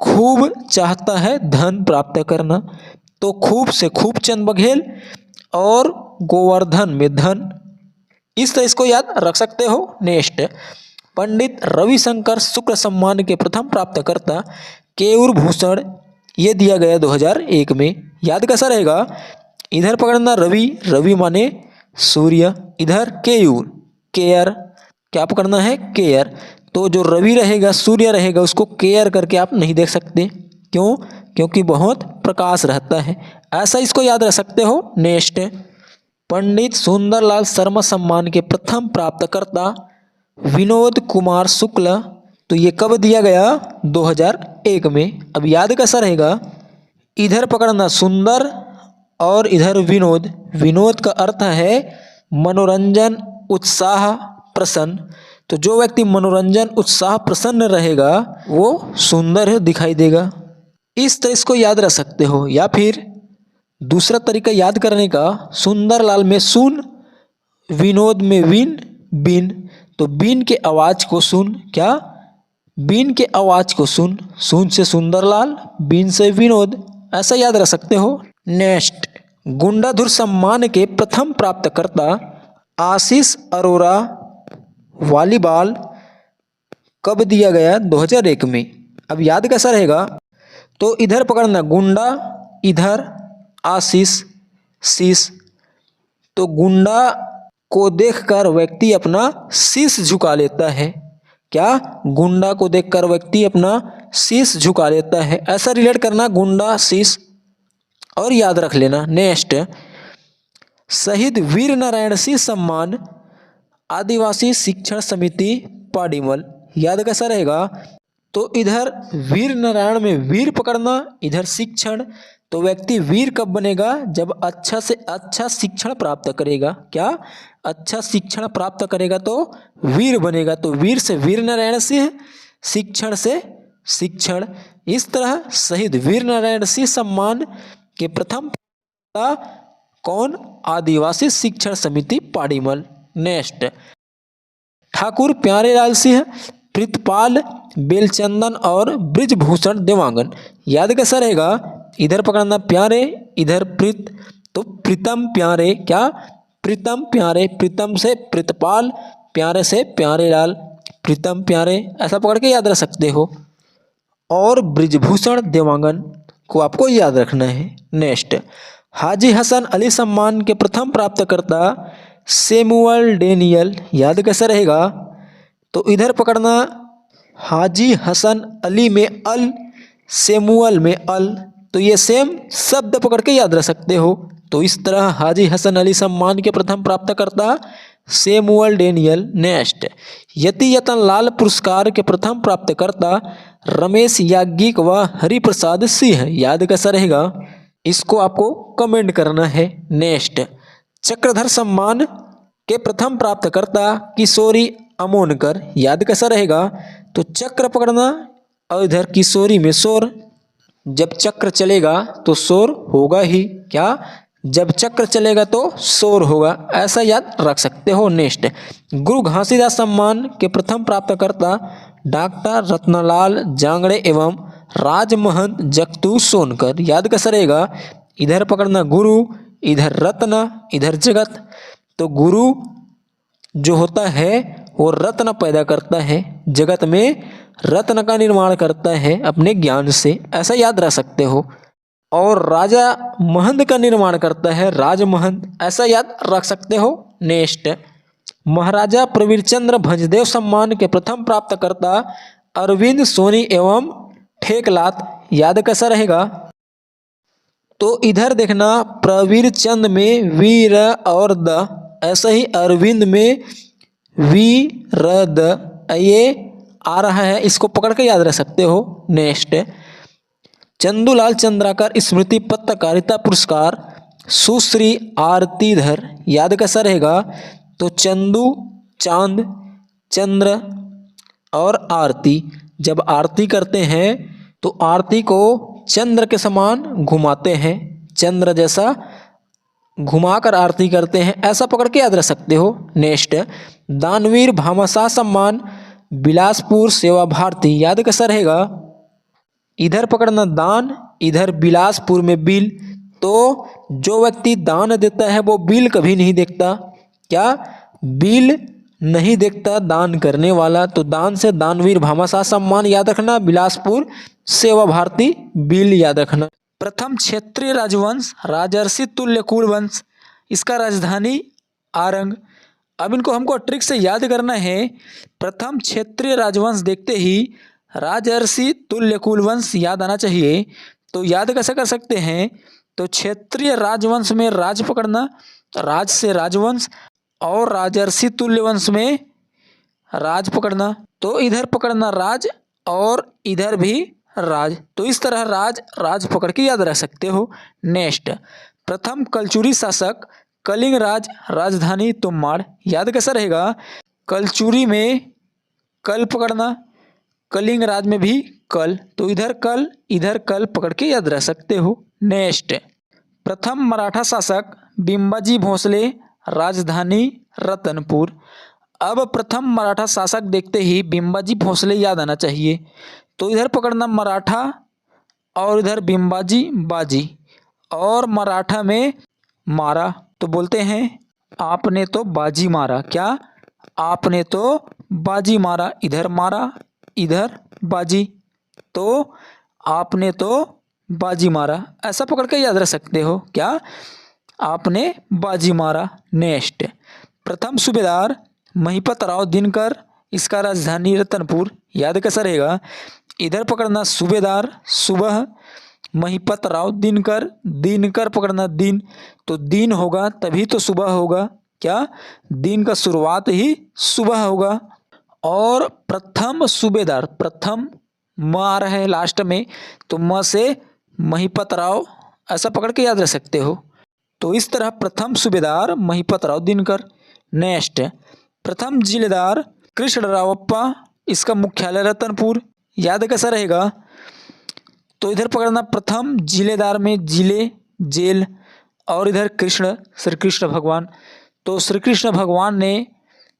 खूब चाहता है धन प्राप्त करना। तो खूब से खूबचंद बघेल और गोवर्धन में धन, इस तरह इसको याद रख सकते हो। नेक्स्ट, पंडित रविशंकर शुक्ल सम्मान के प्रथम प्राप्तकर्ता केयूर भूषण, ये दिया गया 2001 में। याद कैसा रहेगा? इधर पकड़ना रवि, रवि माने सूर्य, इधर केयूर केयर, क्या पकड़ना है? केयर। तो जो रवि रहेगा, सूर्य रहेगा, उसको केयर करके आप नहीं देख सकते। क्यों? क्योंकि बहुत प्रकाश रहता है। ऐसा इसको याद रख सकते हो। नेक्स्ट, पंडित सुंदरलाल शर्मा सम्मान के प्रथम प्राप्तकर्ता विनोद कुमार शुक्ल, तो ये कब दिया गया? 2001 में। अब याद कैसा रहेगा? इधर पकड़ना सुंदर और इधर विनोद, विनोद का अर्थ है मनोरंजन, उत्साह, प्रसन्न। तो जो व्यक्ति मनोरंजन, उत्साह, प्रसन्न रहेगा वो सुंदर दिखाई देगा। इस तरह इसको याद रख सकते हो। या फिर दूसरा तरीका याद करने का, सुंदरलाल में सुन, विनोद में विन, बिन, तो बिन के आवाज को सुन, क्या? बिन के आवाज को सुन, सुन से सुंदरलाल, बिन से विनोद, ऐसा याद रख सकते हो। नेक्स्ट, गुंडाधुर सम्मान के प्रथम प्राप्तकर्ता आशीष अरोरा वॉलीबॉल, कब दिया गया? 2001 में। अब याद कैसा रहेगा? तो इधर पकड़ना गुंडा, इधर आशीष, शीश, तो गुंडा को देखकर व्यक्ति अपना शीश झुका लेता है। क्या? गुंडा को देखकर व्यक्ति अपना शीश झुका लेता है। ऐसा रिलेट करना गुंडा, शीश, और याद रख लेना। नेक्स्ट, शहीद वीर नारायण सिंह सम्मान आदिवासी शिक्षण समिति पाडीमल, याद कैसा रहेगा? तो इधर वीर नारायण में वीर पकड़ना, इधर शिक्षण, तो व्यक्ति वीर कब बनेगा? जब अच्छा से अच्छा शिक्षण प्राप्त करेगा। क्या? अच्छा शिक्षण प्राप्त करेगा तो वीर बनेगा। तो वीर से वीर नारायण सिंह, शिक्षण से शिक्षण। इस तरह शहीद वीर नारायण सिंह सम्मान के प्रथम कौन? आदिवासी शिक्षण समिति पाडीमल। नेक्स्ट, ठाकुर प्यारेलाल सिंह, प्रीतपाल बेलचंदन और ब्रिजभूषण देवांगन, याद कैसा रहेगा? इधर पकड़ना प्यारे, इधर प्रीत, तो प्रीतम प्यारे, क्या? प्रीतम प्यारे, प्रीतम से प्रीतपाल, प्यारे से प्यारेलाल, प्रीतम प्यारे, ऐसा पकड़ के याद रख सकते हो। और ब्रिजभूषण देवांगन को आपको याद रखना है। नेक्स्ट, हाजी हसन अली सम्मान के प्रथम प्राप्तकर्ता सैमुअल डेनियल, याद कैसा रहेगा? तो इधर पकड़ना हाजी हसन अली में अल, सैमुअल में अल, तो ये सेम शब्द पकड़ के याद रख सकते हो। तो इस तरह हाजी हसन अली सम्मान के प्रथम प्राप्तकर्ता सैमुअल डेनियल। नेक्स्ट, यति यतन लाल पुरस्कार के प्रथम प्राप्तकर्ता रमेश याज्ञिक व हरिप्रसाद सिंह, याद कैसा रहेगा? इसको आपको कमेंट करना है। नेक्स्ट, चक्रधर सम्मान के प्रथम प्राप्तकर्ता किशोरी अमोनकर, याद कैसा रहेगा? तो चक्र पकड़ना और इधर किशोरी में शोर, जब चक्र चलेगा तो शोर होगा ही। क्या? जब चक्र चलेगा तो शोर होगा, ऐसा याद रख सकते हो। नेक्स्ट, गुरु घासीदास सम्मान के प्रथम प्राप्तकर्ता डॉक्टर रत्नलाल जांगड़े एवं राजमहंत जगतू सोनकर, याद कैसा रहेगा? इधर पकड़ना गुरु, इधर रत्न, इधर जगत, तो गुरु जो होता है वो रत्न पैदा करता है, जगत में रत्न का निर्माण करता है अपने ज्ञान से, ऐसा याद रख सकते हो। और राजा महंत का निर्माण करता है राजमहंत, ऐसा याद रख सकते हो। नेक्स्ट, महाराजा प्रवीरचंद्र भंजदेव सम्मान के प्रथम प्राप्तकर्ता अरविंद सोनी एवं ठेकलात, याद कैसा रहेगा? तो इधर देखना प्रवीरचंद में वीर और द, ऐसा ही अरविंद में वीर द, ये आ रहा है, इसको पकड़ के याद रख सकते हो। नेक्स्ट, चंदूलाल चंद्राकर स्मृति पत्रकारिता पुरस्कार सुश्री आरतीधर, याद कैसा रहेगा? तो चंदू, चांद, चंद्र और आरती। जब आरती करते हैं तो आरती को चंद्र के समान घुमाते हैं, चंद्र जैसा घुमाकर आरती करते हैं, ऐसा पकड़ के याद रख सकते हो। नेक्स्ट, दानवीर भामाशाह सम्मान बिलासपुर सेवा भारती, याद कैसा रहेगा? इधर पकड़ना दान, इधर बिलासपुर में बिल। तो जो व्यक्ति दान देता है वो बिल कभी नहीं देखता, क्या बिल नहीं देखता दान करने वाला। तो दान से दानवीर भामाशाह सम्मान याद रखना, बिलासपुर सेवा भारती बिल याद रखना। प्रथम क्षेत्रीय राजवंश राजर्षि तुल्य कुलवंश, इसका राजधानी आरंग। अब इनको हमको ट्रिक से याद करना है। प्रथम क्षेत्रीय राजवंश देखते ही राजर्षि तुल्य कुलवंश याद आना चाहिए। तो याद कैसे कर सकते हैं? तो क्षेत्रीय राजवंश में राज पकड़ना, राज से राजवंश, और राजर्षि तुल्य वंश में राज पकड़ना। तो इधर पकड़ना राज और इधर भी राज। तो इस तरह राज राज पकड़ के याद रख सकते हो। नेक्स्ट, प्रथम कलचुरी शासक कलिंग राज राजधानी तोमाड़, याद कैसा रहेगा? कलचुरी में कल पकड़ना, कलिंग राज में भी कल। तो इधर कल पकड़ के याद रख सकते हो। नेक्स्ट, प्रथम मराठा शासक बिंबाजी भोसले राजधानी रतनपुर। अब प्रथम मराठा शासक देखते ही बिंबाजी भोसले याद आना चाहिए। तो इधर पकड़ना मराठा और इधर बिंबाजी बाजी, और मराठा में मारा। तो बोलते हैं आपने तो बाजी मारा, क्या आपने तो बाजी मारा। इधर मारा, इधर बाजी, तो आपने तो बाजी मारा, ऐसा पकड़ के याद रख सकते हो, क्या आपने बाजी मारा। नेक्स्ट, प्रथम सूबेदार महिपत राव दिनकर, इसका राजधानी रतनपुर, याद कैसा रहेगा? इधर पकड़ना सूबेदार सुबह, महिपत राव दिनकर, दिनकर पकड़ना दिन। तो दिन होगा तभी तो सुबह होगा, क्या दिन का शुरुआत ही सुबह होगा। और प्रथम सूबेदार, प्रथम म आ रहा है लास्ट में, तो म से महिपत राव, ऐसा पकड़ के याद रख सकते हो। तो इस तरह प्रथम सूबेदार महिपत राव दिनकर। नेक्स्ट, प्रथम जिलेदार कृष्णरावप्पा, इसका मुख्यालय रतनपुर, याद कैसा रहेगा? तो इधर पकड़ना प्रथम जिलेदार में जिले जेल, और इधर कृष्ण श्री कृष्ण भगवान। तो श्री कृष्ण भगवान ने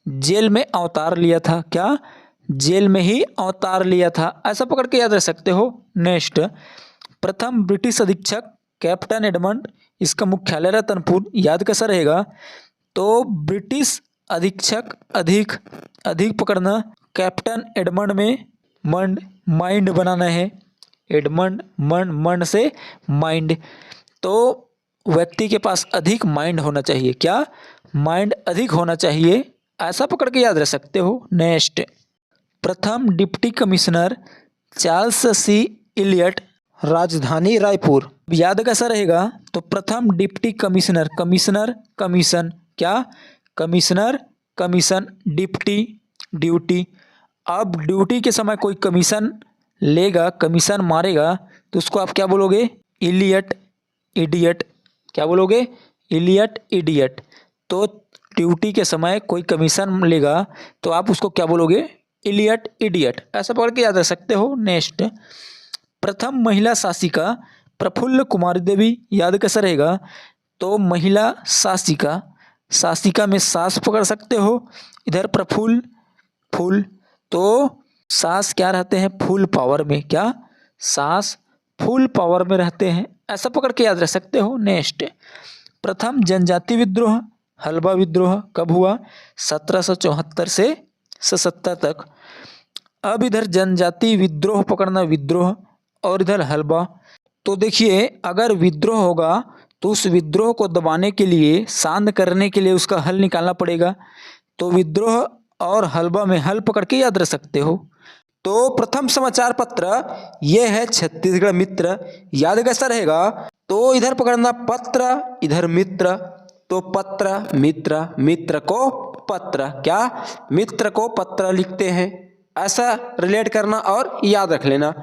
जेल में अवतार लिया था, क्या जेल में ही अवतार लिया था, ऐसा पकड़ के याद रख सकते हो। नेक्स्ट, प्रथम ब्रिटिश अधीक्षक कैप्टन एडमंड, इसका मुख्यालय रतनपुर, याद कैसा रहेगा? तो ब्रिटिश अधीक्षक अधिक पकड़ना, कैप्टन एडमंड में मंड, माइंड बनाना है, एडमंड मंड से माइंड। तो व्यक्ति के पास अधिक माइंड होना चाहिए, क्या माइंड अधिक होना चाहिए, ऐसा पकड़ के याद रख सकते हो। नेक्स्ट, प्रथम डिप्टी कमिश्नर चार्ल्स सी इलियट, राजधानी रायपुर, याद कैसा रहेगा? तो प्रथम डिप्टी कमिश्नर, कमिश्नर कमीशन, क्या कमिश्नर कमीशन, डिप्टी ड्यूटी। अब ड्यूटी के समय कोई कमीशन लेगा, कमीशन मारेगा, तो उसको आप क्या बोलोगे? इलियट इडियट, क्या बोलोगे? Elliot idiot. तो ड्यूटी के समय कोई कमीशन लेगा तो आप उसको क्या बोलोगे? इलियट इडियट, ऐसा पकड़ के याद रख सकते हो। नेक्स्ट, प्रथम महिला शासिका प्रफुल्ल कुमारी देवी, याद कैसा रहेगा? तो महिला शासिका, शासिका में सास पकड़ सकते हो, इधर प्रफुल्ल फूल, तो सास क्या रहते हैं? फुल पावर में, क्या सास फुल पावर में रहते हैं, ऐसा पकड़ के याद रख सकते हो। नेक्स्ट, प्रथम जनजाति विद्रोह हलबा विद्रोह कब हुआ? 1774 से 77 तक। अब इधर जनजाति विद्रोह पकड़ना, विद्रोह, और इधर हलबा। तो देखिए अगर विद्रोह होगा तो उस विद्रोह को दबाने के लिए, शांत करने के लिए उसका हल निकालना पड़ेगा। तो विद्रोह और हलबा में हल पकड़ के याद रख सकते हो। तो प्रथम समाचार पत्र ये है छत्तीसगढ़ मित्र, याद कैसा रहेगा? तो इधर पकड़ना पत्र, इधर मित्र, तो पत्र मित्र, मित्र को पत्र, क्या मित्र को पत्र लिखते हैं, ऐसा रिलेट करना और याद रख लेना।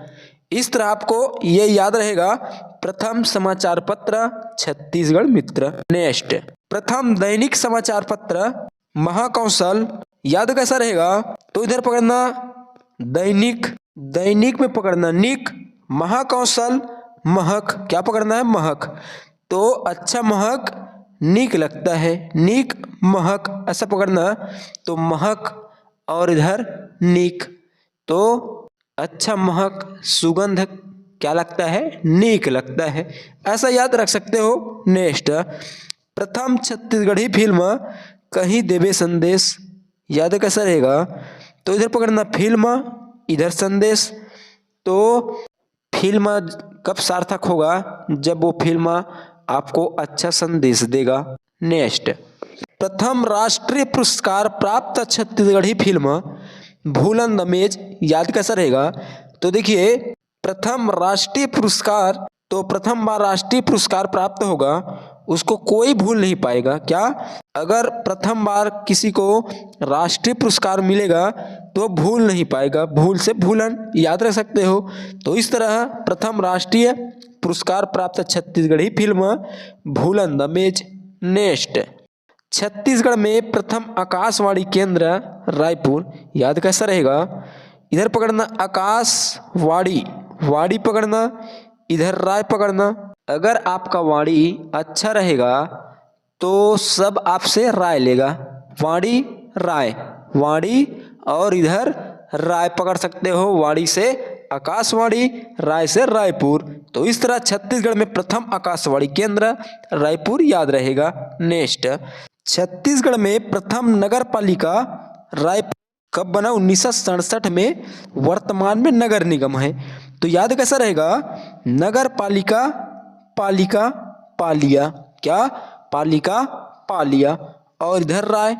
इस तरह आपको ये याद रहेगा। प्रथम समाचार पत्र छत्तीसगढ़ मित्र। नेक्स्ट, प्रथम दैनिक समाचार पत्र महाकौशल, याद कैसा रहेगा? तो इधर पकड़ना दैनिक, दैनिक में पकड़ना निक, महाकौशल महक, क्या पकड़ना है? महक। तो अच्छा महक नीक लगता है, नीक महक ऐसा पकड़ना। तो महक और इधर नीक, तो अच्छा महक सुगंध क्या लगता है? नीक लगता है, ऐसा याद रख सकते हो। नेक्स्ट, प्रथम छत्तीसगढ़ी फिल्म कहीं देवे संदेश, याद कैसा रहेगा? तो इधर पकड़ना फिल्म, इधर संदेश। तो फिल्म कब सार्थक होगा? जब वो फिल्म आपको अच्छा संदेश देगा। नेक्स्ट, प्रथम राष्ट्रीय पुरस्कार प्राप्त छत्तीसगढ़ी फिल्म भूलन द मेज, याद कैसा रहेगा? तो देखिए, प्रथम राष्ट्रीय पुरस्कार, तो प्रथम बार राष्ट्रीय पुरस्कार प्राप्त होगा उसको कोई भूल नहीं पाएगा। क्या? अगर प्रथम बार किसी को राष्ट्रीय पुरस्कार मिलेगा तो भूल नहीं पाएगा, भूल से भूलन, याद रख सकते हो। तो इस तरह प्रथम राष्ट्रीय पुरस्कार प्राप्त छत्तीसगढ़ी फिल्म भूलन द मेज। नेक्स्ट, छत्तीसगढ़ में प्रथम आकाशवाणी केंद्र रायपुर, याद कैसा रहेगा? इधर पकड़ना आकाशवाणी, वाणी पकड़ना, इधर राय पकड़ना। अगर आपका वाणी अच्छा रहेगा तो सब आपसे राय लेगा, वाणी राय, वाणी और इधर राय पकड़ सकते हो, वाणी से आकाशवाणी, राय से रायपुर। तो इस तरह छत्तीसगढ़ में प्रथम आकाशवाणी केंद्र रायपुर याद रहेगा। नेक्स्ट, छत्तीसगढ़ में प्रथम नगर पालिका रायपुर कब बना? 1967 में, वर्तमान में नगर निगम है। तो याद कैसा रहेगा? नगर पालिका, पालिका पालिया, क्या? पालिका पालिया और इधर राय।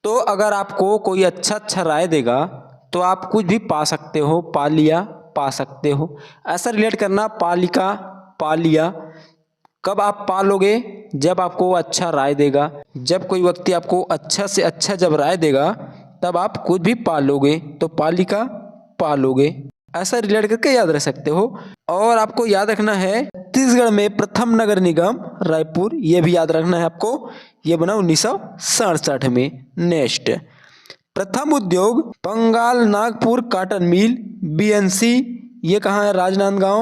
तो अगर आपको कोई अच्छा राय देगा तो आप कुछ भी पा सकते हो, पालिया पा सकते हो, ऐसा रिलेट करना, पालिका पालिया। कब आप पालोगे? जब आपको अच्छा राय देगा, जब कोई व्यक्ति आपको अच्छा से अच्छा जब राय देगा तब आप कुछ भी पालोगे, तो पालिका पालोगे, ऐसा रिलेट करके याद रख सकते हो। और आपको याद रखना है छत्तीसगढ़ में प्रथम नगर निगम रायपुर, ये भी याद रखना है आपको, ये बना 1967 में। नेक्स्ट, प्रथम उद्योग Bengal Nagpur cotton mill BNC, ये कहाँ है? राजनांदगांव,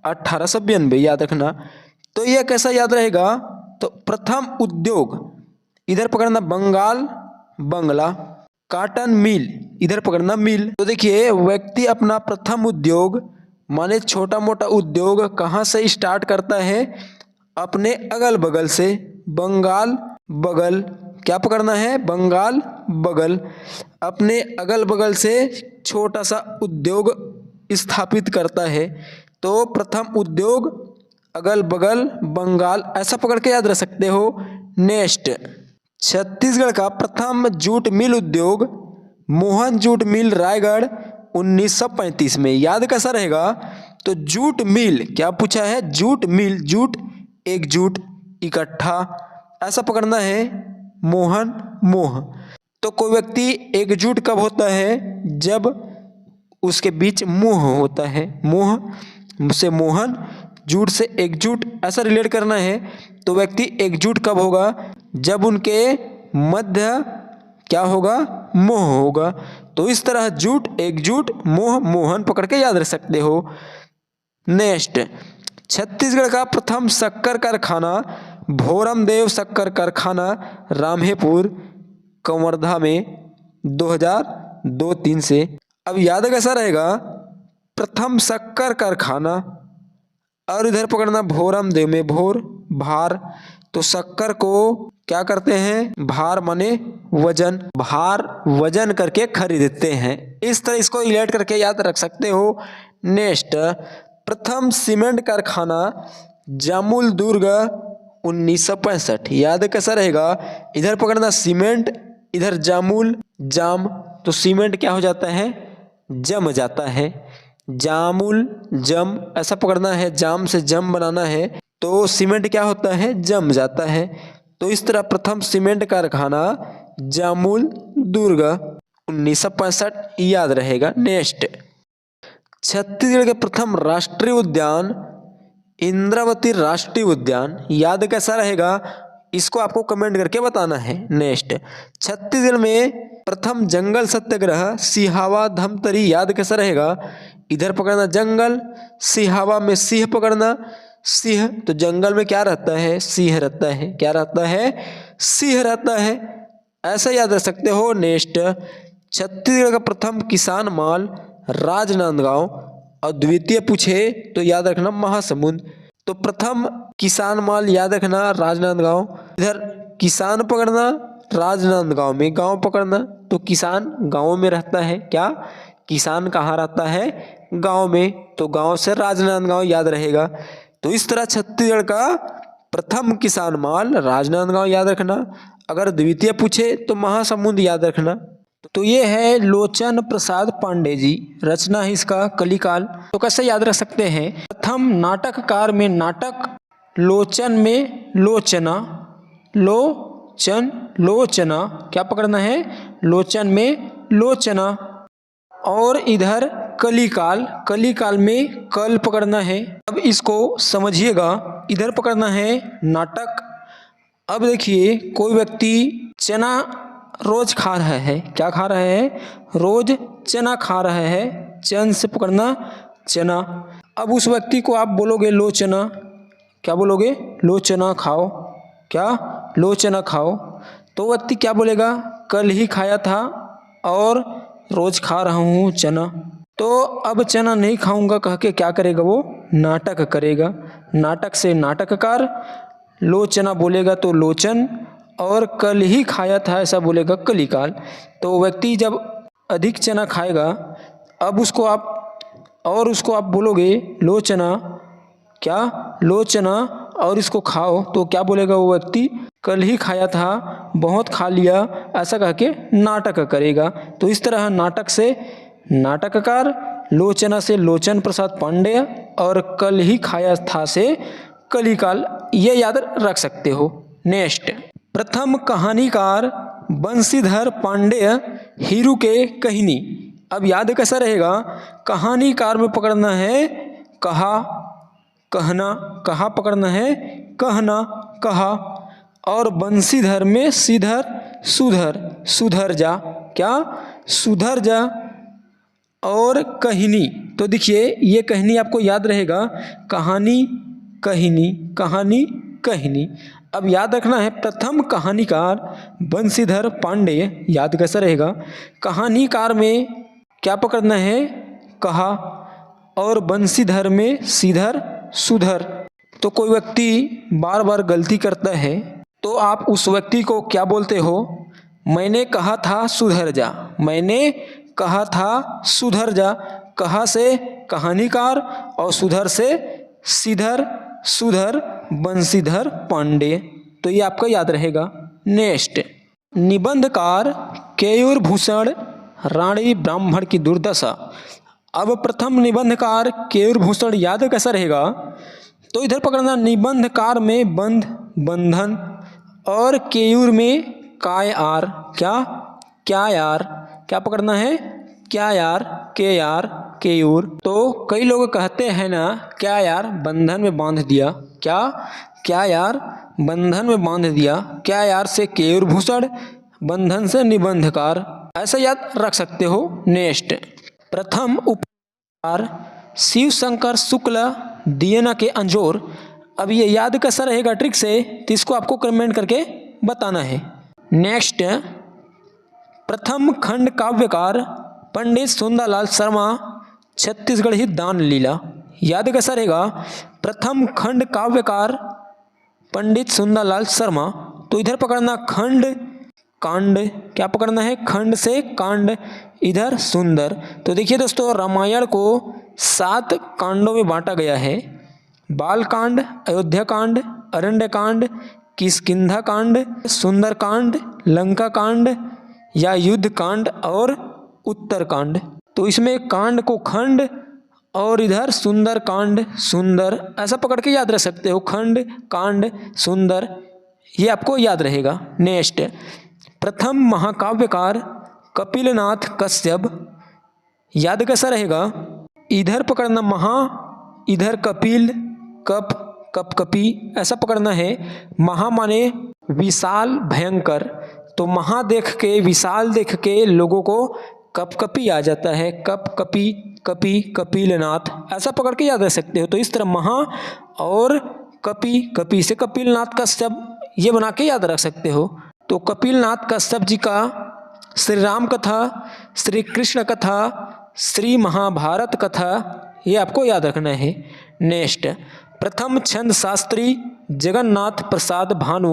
1892, याद रखना। तो ये कैसा याद रहेगा? तो प्रथम उद्योग, इधर पकड़ना बंगाल बंगला, काटन मिल, इधर पकड़ना मिल। तो देखिए, व्यक्ति अपना प्रथम उद्योग माने छोटा मोटा उद्योग कहाँ से स्टार्ट करता है? अपने अगल बगल से, बंगाल बगल, क्या पकड़ना है? बंगाल बगल, अपने अगल बगल से छोटा सा उद्योग स्थापित करता है। तो प्रथम उद्योग अगल बगल बंगाल, ऐसा पकड़ के याद रख सकते हो। नेक्स्ट, छत्तीसगढ़ का प्रथम जूट मिल उद्योग मोहन जूट मिल रायगढ़ 1935 में, याद कैसा रहेगा? तो जूट मिल, क्या पूछा है? जूट मिल, जूट एकजुट इकट्ठा, ऐसा पकड़ना है, मोहन मोह। तो कोई व्यक्ति एकजुट कब होता है? जब उसके बीच मोह होता है, मोह से मोहन, जूट से एकजुट, ऐसा रिलेट करना है। तो व्यक्ति एकजुट कब होगा? जब उनके मध्य क्या होगा? मोह होगा। तो इस तरह जूट एकजुट मोह मोहन पकड़ के याद रख सकते हो। नेक्स्ट, छत्तीसगढ़ का प्रथम शक्कर कारखाना भोरमदेव शक्कर कारखाना रामहेपुर कवर्धा में 2002-3 से। अब याद कैसा रहेगा? प्रथम शक्कर कारखाना और इधर पकड़ना भोरमदेव में, भोर भार, तो शक्कर को क्या करते हैं? भार माने वजन, भार वजन करके खरीदते हैं। इस तरह इसको रिलेट करके याद रख सकते हो। नेक्स्ट, प्रथम सीमेंट कारखाना जामुल दुर्ग 1965, याद कैसा रहेगा? इधर पकड़ना सीमेंट, इधर जामुल जाम, तो सीमेंट क्या हो जाता है? जम जाता है, जामुल जम, ऐसा पकड़ना है, जाम से जम बनाना है, तो सीमेंट क्या होता है? जम जाता है। तो इस तरह प्रथम सीमेंट कारखाना जामुल दुर्ग 1965 याद रहेगा। नेक्स्ट, छत्तीसगढ़ के प्रथम राष्ट्रीय उद्यान इंद्रावती राष्ट्रीय उद्यान, याद कैसा रहेगा इसको आपको कमेंट करके बताना है। नेक्स्ट, छत्तीसगढ़ में प्रथम जंगल सत्याग्रह सिहावा धमतरी, याद कैसा रहेगा, इधर पकड़ना जंगल, सिहावा में सिंह पकड़ना, सिंह तो जंगल में क्या रहता है, सिंह रहता है, क्या रहता है, सिंह रहता है, ऐसा याद रख सकते हो। नेक्स्ट, छत्तीसगढ़ का प्रथम किसान माल राजनांदगांव, और द्वितीय पूछे तो याद रखना महासमुंद। तो प्रथम किसान माल याद रखना राजनांदगांव, इधर किसान पकड़ना, राजनांदगांव में गांव पकड़ना, तो किसान गांव में रहता है, क्या किसान कहाँ रहता है, गांव में, तो गांव से राजनांदगांव याद रहेगा। तो इस तरह छत्तीसगढ़ का प्रथम किसान माल राजनांदगांव याद रखना, अगर द्वितीय पूछे तो महासमुंद याद रखना। तो ये है लोचन प्रसाद पांडे जी, रचना है इसका कलिकाल। तो कैसे याद रख सकते हैं, प्रथम नाटककार में नाटक, लोचन में लोचना, लोचन लोचना, क्या पकड़ना है, लोचन में लोचना, और इधर कलिकाल, कलिकाल में कल पकड़ना है। अब इसको समझिएगा, इधर पकड़ना है नाटक। अब देखिए कोई व्यक्ति चना रोज खा रहा है, क्या खा रहा है, रोज चना खा रहा है, चन से पकड़ना चना। अब उस व्यक्ति को आप बोलोगे लो चना, क्या बोलोगे, लो चना खाओ, क्या लो चना खाओ, तो व्यक्ति क्या बोलेगा, कल ही खाया था और रोज खा रहा हूँ चना। तो अब चना नहीं खाऊंगा कह के क्या करेगा, वो नाटक करेगा, नाटक से नाटककार, लोचना बोलेगा तो लोचन, और कल ही खाया था ऐसा बोलेगा कलिकाल। तो व्यक्ति जब अधिक चना खाएगा, अब उसको आप बोलोगे लोचना, क्या लोचना, और इसको खाओ, तो क्या बोलेगा वो व्यक्ति, कल ही खाया था, बहुत खा लिया, ऐसा कह के नाटक करेगा। तो इस तरह नाटक से नाटककार, लोचना से लोचन प्रसाद पांडे, और कल ही खाया था से कलिकाल, ये याद रख सकते हो। नेक्स्ट, प्रथम कहानीकार बंशीधर पांडेय, हीरू के कहनी। अब याद कैसा रहेगा, कहानीकार में पकड़ना है कहा, कहना, कहा पकड़ना है कहना, कहा, और बंशीधर में सीधर सुधर, सुधर जा, क्या सुधर जा, और कहनी, तो देखिए ये कहनी आपको याद रहेगा, कहानी कहनी, कहानी कहनी। अब याद रखना है प्रथम कहानीकार बंशीधर पांडे, याद कैसा रहेगा, कहानीकार में क्या पकड़ना है कहा, और बंशीधर में सीधर सुधर। तो कोई व्यक्ति बार बार गलती करता है तो आप उस व्यक्ति को क्या बोलते हो, मैंने कहा था सुधर जा, मैंने कहा था सुधर जा, कहा से कहानीकार और सुधर से सीधर सुधर, बंशीधर पांडे। तो ये आपका याद रहेगा। नेक्स्ट, निबंधकार केयूर भूषण रानी ब्राह्मण की दुर्दशा। अब प्रथम निबंधकार केयूर भूषण याद कैसा रहेगा, तो इधर पकड़ना निबंधकार में बंध बंधन, और केयूर में काय आर, क्या यार, क्या पकड़ना है क्या यार, के यार, केयूर। तो कई लोग कहते हैं ना क्या यार बंधन में बांध दिया, क्या यार बंधन में बांध दिया, क्या यार से केयूर भूषण, बंधन से निबंधकार, ऐसा याद रख सकते हो। नेक्स्ट, प्रथम उपकार शिव शंकर शुक्ल दियना के अंजोर। अब ये याद कैसा रहेगा ट्रिक से, तो इसको आपको कमेंट करके बताना है। नेक्स्ट, प्रथम खंड काव्यकार पंडित सुंदरलाल शर्मा छत्तीसगढ़ ही दान लीला। याद कैसा रहेगा, प्रथम खंड काव्यकार पंडित सुंदरलाल शर्मा, तो इधर पकड़ना खंड कांड, क्या पकड़ना है खंड से कांड, इधर सुंदर। तो देखिए दोस्तों, रामायण को 7 कांडों में बांटा गया है, बाल कांड, अयोध्या कांड, अरण्य कांड, किष्किंधा कांड, सुंदर कांड, लंका कांड, या युद्ध कांड और उत्तर कांड। तो इसमें कांड को खंड और इधर सुंदर कांड सुंदर, ऐसा पकड़ के याद रख सकते हो, खंड कांड सुंदर, ये आपको याद रहेगा। नेक्स्ट, प्रथम महाकाव्यकार कपिलनाथ कश्यप। याद कैसा रहेगा, इधर पकड़ना महा, इधर कपिल, कप, कप कपी, ऐसा पकड़ना है। महा माने विशाल भयंकर, तो महा देख के, विशाल देख के लोगों को कपकपी आ जाता है। कप कपी, कपी, कपिलनाथ, ऐसा पकड़ के याद रख सकते हो। तो इस तरह महा और कपी, कपी से कपिलनाथ का शब्द ये बना के याद रख सकते हो। तो कपिलनाथ कश्यप जी का श्री राम कथा, श्री कृष्ण कथा, श्री महाभारत कथा, ये आपको याद रखना है। नेक्स्ट, प्रथम छंद शास्त्री जगन्नाथ प्रसाद भानु,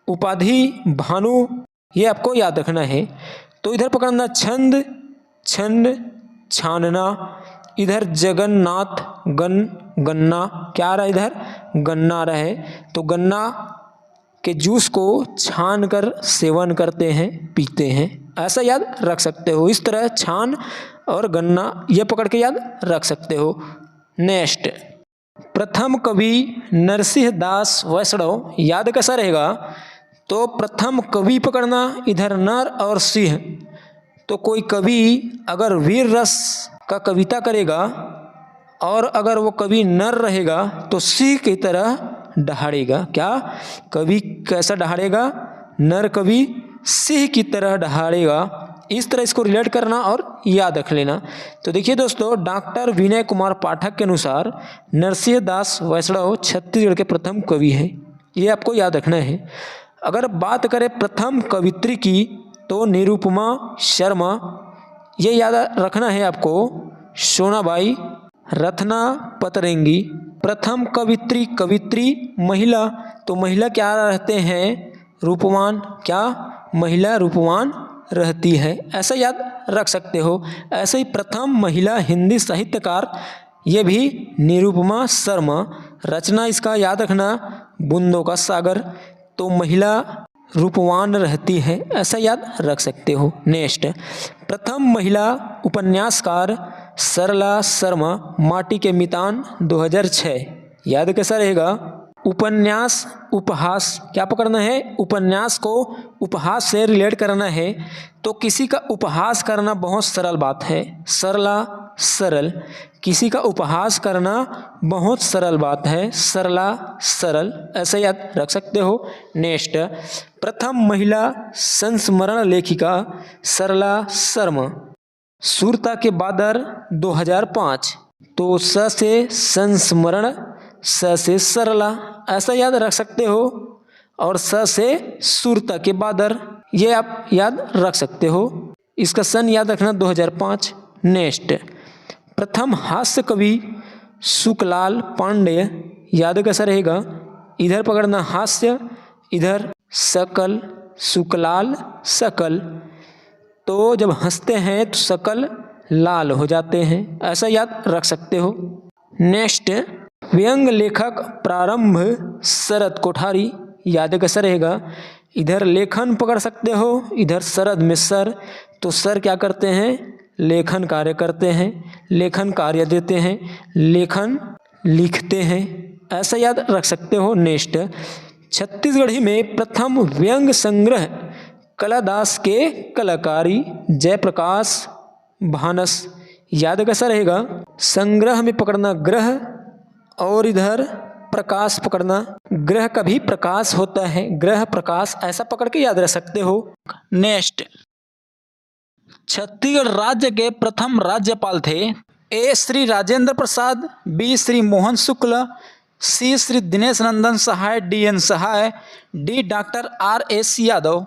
उपाधि भानु, ये आपको याद रखना है। तो इधर पकड़ना छंद, छंद छानना, इधर जगन्नाथ, गन्ना, क्या आ रहा है इधर, गन्ना रहा है। तो गन्ना के जूस को छान कर सेवन करते हैं, पीते हैं, ऐसा याद रख सकते हो। इस तरह छान और गन्ना ये पकड़ के याद रख सकते हो। नेक्स्ट, प्रथम कवि नरसिंह दास वैष्णव, याद कैसा रहेगा, तो प्रथम कवि पकड़ना, इधर नर और सिंह, तो कोई कवि अगर वीर रस का कविता करेगा और अगर वो कवि नर रहेगा तो सिंह की तरह दहाड़ेगा। क्या कवि कैसा दहाड़ेगा, नर कवि सिंह की तरह दहाड़ेगा। इस तरह इसको रिलेट करना और याद रख लेना। तो देखिए दोस्तों, डॉक्टर विनय कुमार पाठक के अनुसार नरसिंह दास वैष्णव छत्तीसगढ़ के प्रथम कवि हैं, ये आपको याद रखना है। अगर बात करें प्रथम कवित्री की तो निरुपमा शर्मा, ये याद रखना है आपको। सोनाबाई, रत्ना पतरेंगी। प्रथम कवित्री, कवित्री महिला, तो महिला क्या रहते हैं, रूपवान, क्या महिला रूपवान रहती है, ऐसा याद रख सकते हो। ऐसे ही प्रथम महिला हिंदी साहित्यकार, ये भी निरुपमा शर्मा। रचना इसका याद रखना, बूंदों का सागर, तो महिला रूपवान रहती है, ऐसा याद रख सकते हो। नेक्स्ट, प्रथम महिला उपन्यासकार सरला शर्मा, माटी के मितान 2006, याद कैसा रहेगा, उपन्यास उपहास, क्या पकड़ना है, उपन्यास को उपहास से रिलेट करना है। तो किसी का उपहास करना बहुत सरल बात है, सरला सरल, किसी का उपहास करना बहुत सरल बात है, सरला सरल, ऐसा याद रख सकते हो। नेक्स्ट, प्रथम महिला संस्मरण लेखिका सरला शर्मा, सुरता के बादर 2005, तो स से संस्मरण, स से सरला, ऐसा याद रख सकते हो। और स से सुरता के बादर, ये आप याद रख सकते हो। इसका सन याद रखना 2005। नेक्स्ट, प्रथम हास्य कवि सुखलाल पांडे, याद कैसा रहेगा, इधर पकड़ना हास्य, इधर सकल, सुखलाल सकल, तो जब हंसते हैं तो सकल लाल हो जाते हैं, ऐसा याद रख सकते हो। नेक्स्ट, व्यंग लेखक प्रारंभ शरद कोठारी, याद कैसा रहेगा, इधर लेखन पकड़ सकते हो, इधर शरद में सर, तो सर क्या करते हैं, लेखन कार्य करते हैं, लेखन कार्य देते हैं, लेखन लिखते हैं, ऐसा याद रख सकते हो। नेक्स्ट, छत्तीसगढ़ी में प्रथम व्यंग संग्रह कलादास के कलाकारी जयप्रकाश भानस, याद कैसा रहेगा, संग्रह में पकड़ना ग्रह और इधर प्रकाश पकड़ना, ग्रह का भी प्रकाश होता है, ग्रह प्रकाश, ऐसा पकड़ के याद रख सकते हो। नेक्स्ट, छत्तीसगढ़ राज्य के प्रथम राज्यपाल थे A Shri Rajendra Prasad, B Shri Mohan Shukla, C Shri Dinesh Nandan Sahay, D N Sahay, D doctor R S Yadav.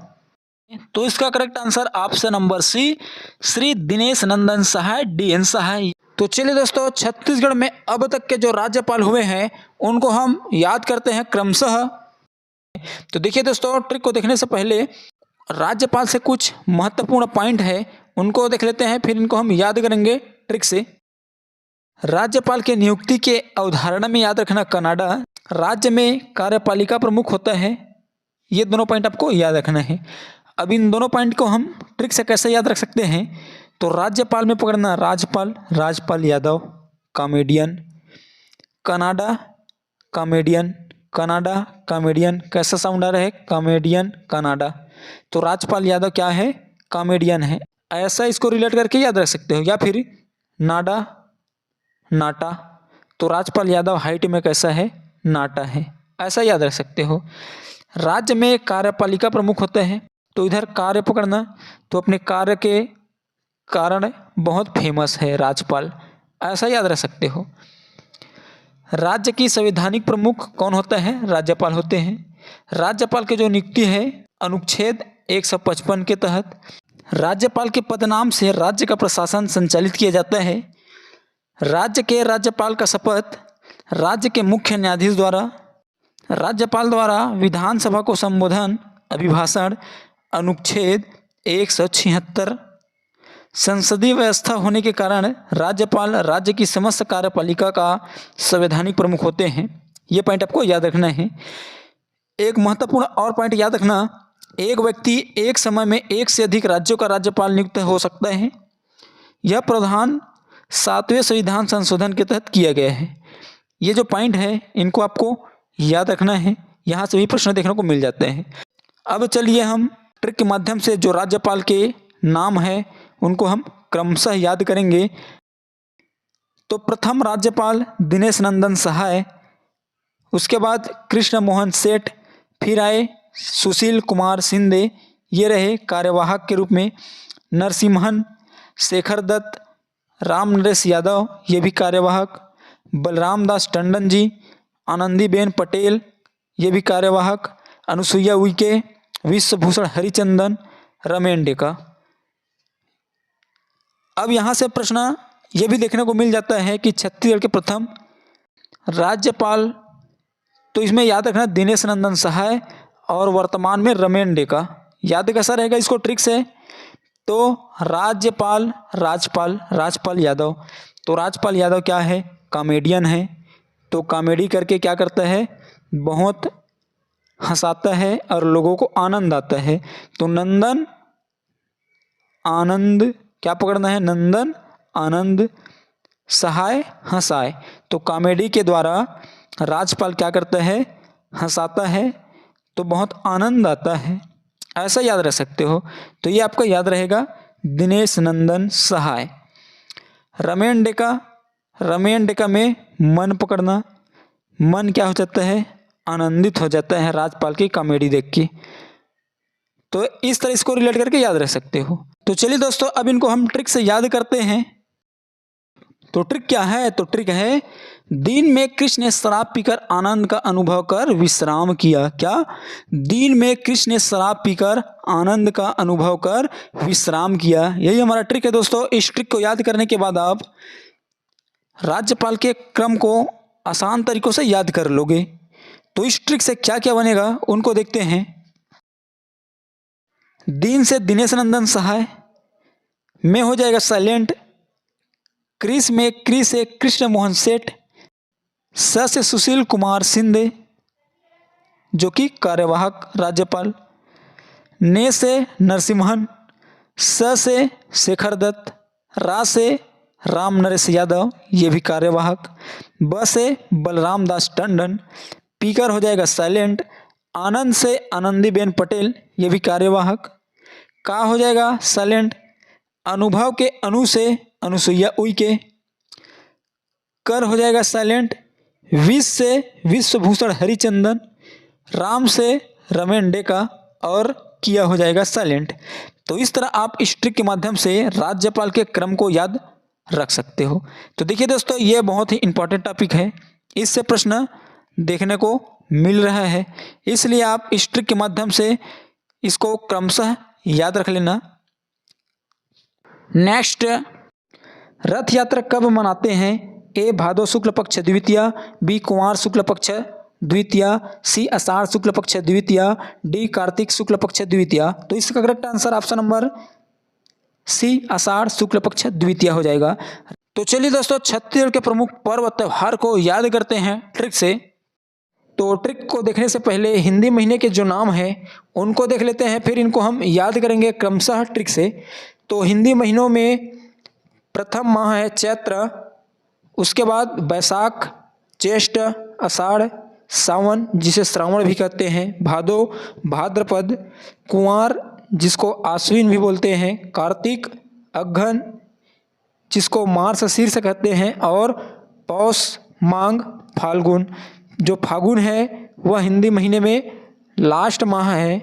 तो इसका correct answer option number C, Shri Dinesh Nandan Sahay, D N Sahay. तो चलिए दोस्तों, छत्तीसगढ़ में अब तक के जो राज्यपाल हुए हैं उनको हम याद करते हैं क्रमशः। तो देखिए दोस्तों, ट्रिक को देखने से पहले राज्यपाल से कुछ महत्वपूर्ण पॉइंट है उनको देख लेते हैं, फिर इनको हम याद करेंगे ट्रिक से। राज्यपाल के नियुक्ति के अवधारणा में याद रखना कनाडा, राज्य में कार्यपालिका प्रमुख होता है, ये दोनों पॉइंट आपको याद रखना है। अब इन दोनों पॉइंट को हम ट्रिक से कैसे याद रख सकते हैं, तो राज्यपाल में पकड़ना Rajpal, Rajpal Yadav, comedian, Canada comedian, Canada comedian, कैसा साउंड आ रहा है, कॉमेडियन कनाडा, तो राजपाल यादव क्या है, कॉमेडियन है, ऐसा इसको रिलेट करके याद रख सकते हो। या फिर नाडा नाटा। तो राजपाल यादव हाइट में कैसा है? नाटा है, ऐसा याद रख सकते हो। राज्य में कार्यपालिका प्रमुख होते हैं, तो इधर कार्य पकड़ना, तो अपने कार्य के कारण बहुत फेमस है राजपाल, ऐसा याद रख सकते हो। राज्य की संवैधानिक प्रमुख कौन होता है? राज्यपाल होते हैं। राज्यपाल के जो नियुक्ति है अनुच्छेद 155 के तहत राज्यपाल के पदनाम से राज्य का प्रशासन संचालित किया जाता है। राज्य के राज्यपाल का शपथ राज्य के मुख्य न्यायाधीश द्वारा राज्यपाल द्वारा विधानसभा को संबोधन अभिभाषण अनुच्छेद 176 संसदीय व्यवस्था होने के कारण राज्यपाल राज्य की समस्त कार्यपालिका का संवैधानिक प्रमुख होते हैं। ये पॉइंट आपको याद रखना है। एक महत्वपूर्ण और पॉइंट याद रखना, एक व्यक्ति एक समय में एक से अधिक राज्यों का राज्यपाल नियुक्त हो सकता है। यह प्रावधान 7वें संविधान संशोधन के तहत किया गया है। ये जो पॉइंट है इनको आपको याद रखना है, यहाँ से भी प्रश्न देखने को मिल जाते हैं। अब चलिए हम ट्रिक के माध्यम से जो राज्यपाल के नाम है उनको हम क्रमशः याद करेंगे। तो प्रथम राज्यपाल दिनेश नंदन सहाय, उसके बाद कृष्ण मोहन सेठ, फिर आए सुशील कुमार शिंदे, ये रहे कार्यवाहक के रूप में। नरसिम्हन, शेखर दत्त, राम नरेश यादव, ये भी कार्यवाहक। बलराम दास टंडन जी, आनंदीबेन पटेल, ये भी कार्यवाहक। अनुसुईया उइके, विश्वभूषण हरिचंदन, रमेन डेका। अब यहाँ से प्रश्न ये भी देखने को मिल जाता है कि छत्तीसगढ़ के प्रथम राज्यपाल, तो इसमें याद रखना दिनेश नंदन सहाय और वर्तमान में रमेन डेका। याद कैसा रहेगा इसको ट्रिक से? तो राज्यपाल राजपाल यादव। तो राजपाल यादव क्या है? कॉमेडियन है। तो कॉमेडी करके क्या करता है? बहुत हंसाता है और लोगों को आनंद आता है। तो नंदन आनंद, क्या पकड़ना है? नंदन आनंद, सहाय हंसाए। तो कॉमेडी के द्वारा राज्यपाल क्या करता है? हंसाता है, तो बहुत आनंद आता है, ऐसा याद रख सकते हो। तो ये आपका याद रहेगा दिनेश नंदन सहाय। रमेन डेका में मन पकड़ना, मन क्या हो जाता है? आनंदित हो जाता है राज्यपाल की कॉमेडी देख के। तो इस तरह इसको रिलेट करके याद रख सकते हो। तो चलिए दोस्तों, अब इनको हम ट्रिक से याद करते हैं। तो ट्रिक क्या है? तो ट्रिक है, दिन में कृष्ण ने शराब पीकर आनंद का अनुभव कर विश्राम किया। क्या? दिन में कृष्ण ने शराब पीकर आनंद का अनुभव कर विश्राम किया। यही हमारा ट्रिक है दोस्तों। इस ट्रिक को याद करने के बाद आप राज्यपाल के क्रम को आसान तरीकों से याद कर लोगे। तो इस ट्रिक से क्या क्या बनेगा उनको देखते हैं। दिन से दिनेश नंदन सहाय, में हो जाएगा साइलेंट। क्रिस में क्रिस से कृष्ण मोहन सेठ, स से सुशील कुमार शिंदे जो कि कार्यवाहक राज्यपाल, ने से नरसिम्हन, स से शेखर दत्त, रा से राम नरेश यादव, ये भी कार्यवाहक, ब से बलराम दास टंडन, पीकर हो जाएगा साइलेंट, आनंद से आनंदीबेन पटेल, ये भी कार्यवाहक, का हो जाएगा साइलेंट, अनुभव के अनु से अनुसुईया उइके, कर हो जाएगा साइलेंट, विष से विश्वभूषण हरिचंदन, राम से रमेन डेका और किया हो जाएगा साइलेंट। तो इस तरह आप इस ट्रिक के माध्यम से राज्यपाल के क्रम को याद रख सकते हो। तो देखिए दोस्तों, ये बहुत ही इंपॉर्टेंट टॉपिक है, इससे प्रश्न देखने को मिल रहा है, इसलिए आप इस ट्रिक के माध्यम से इसको क्रमशः याद रख लेना। नेक्स्ट, रथ यात्रा कब मनाते हैं? ए भादो शुक्ल पक्ष द्वितीया, बी कुंवार शुक्ल पक्ष द्वितीया, सी आषाढ़ शुक्ल पक्ष द्वितीया, डी कार्तिक शुक्ल पक्ष द्वितीया। तो इसका correct answer option number C आषाढ़ शुक्ल पक्ष द्वितीया हो जाएगा। तो चलिए दोस्तों, छत्तीसगढ़ के प्रमुख पर्व त्योहार को याद करते हैं ट्रिक से। तो ट्रिक को देखने से पहले हिंदी महीने के जो नाम हैं उनको देख लेते हैं, फिर इनको हम याद करेंगे क्रमशः ट्रिक से। तो हिंदी महीनों में प्रथम माह है चैत्र, उसके बाद बैसाख, ज्येष्ठ, आषाढ़, सावन जिसे श्रावण भी कहते हैं, भादो, भाद्रपद, कुंवार जिसको आश्विन भी बोलते हैं, कार्तिक, अघ्न जिसको मार्च शीर्ष कहते हैं, और पौष, माघ, फाल्गुन। जो फाल्गुन है वह हिंदी महीने में लास्ट माह है,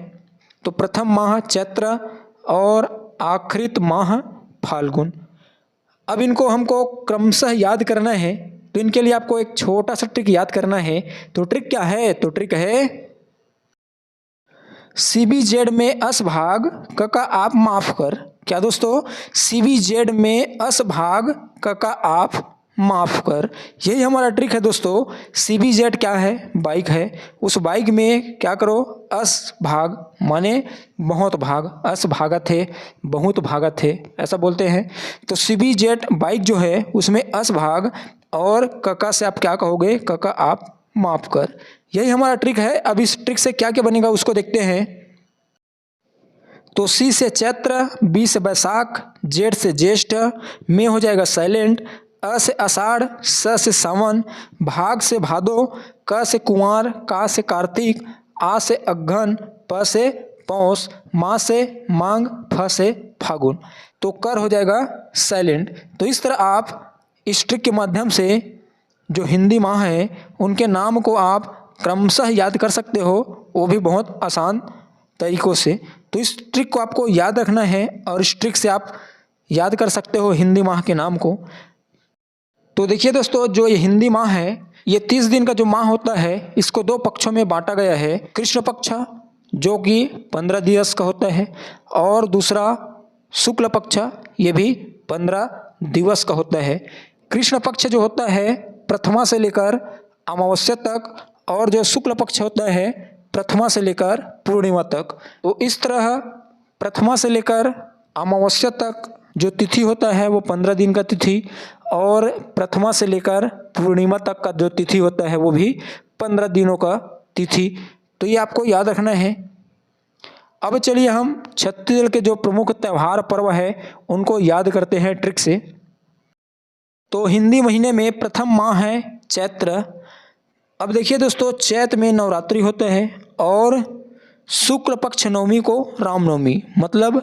तो प्रथम माह चैत्र और आखिरी माह फाल्गुन। अब इनको हमको क्रमशः याद करना है, तो इनके लिए आपको एक छोटा सा ट्रिक याद करना है। तो ट्रिक क्या है? तो ट्रिक है CBZ में अस भाग क का आप माफ कर। क्या दोस्तों? CBZ में अस भाग क का आप माफ कर, यही हमारा ट्रिक है दोस्तों। CBZ क्या है? बाइक है। उस बाइक में क्या करो? अस भाग माने बहुत भाग, अस भागत है, बहुत भागत है, ऐसा बोलते हैं। तो CBZ बाइक जो है उसमें अस भाग और कका से आप क्या कहोगे? कका आप माफ कर, यही हमारा ट्रिक है। अब इस ट्रिक से क्या क्या बनेगा उसको देखते हैं। तो C से चैत्र, B से बैसाख, Z से ज्येष्ठ, में हो जाएगा साइलेंट, अ से आषाढ़, स से सावन, भाग से भादो, क से कुंवार, का से कार्तिक, आ से अघन, प से पौष, मा से माघ, फ से फागुन। तो कर हो जाएगा साइलेंट। तो इस तरह आप इस ट्रिक के माध्यम से जो हिंदी माह है उनके नाम को आप क्रमशः याद कर सकते हो, वो भी बहुत आसान तरीक़ों से। तो इस ट्रिक को आपको याद रखना है और इस ट्रिक से आप याद कर सकते हो हिंदी माह के नाम को। तो देखिए दोस्तों, जो ये हिंदी माह है ये 30 दिन का जो माह होता है इसको 2 पक्षों में बांटा गया है। कृष्ण पक्ष जो कि 15 दिवस का होता है और दूसरा शुक्ल पक्ष, ये भी 15 दिवस का होता है। कृष्ण पक्ष जो होता है प्रथमा से लेकर अमावस्या तक और जो शुक्ल पक्ष होता है प्रथमा से लेकर पूर्णिमा तक। तो इस तरह प्रथमा से लेकर अमावस्या तक जो तिथि होता है वो 15 दिन का तिथि और प्रथमा से लेकर पूर्णिमा तक का जो तिथि होता है वो भी 15 दिनों का तिथि। तो ये आपको याद रखना है। अब चलिए हम छत्तीसगढ़ के जो प्रमुख त्यौहार पर्व है उनको याद करते हैं ट्रिक से। तो हिंदी महीने में प्रथम माह है चैत्र। अब देखिए दोस्तों, चैत्र में नवरात्रि होता है और शुक्ल पक्ष नवमी को रामनवमी, मतलब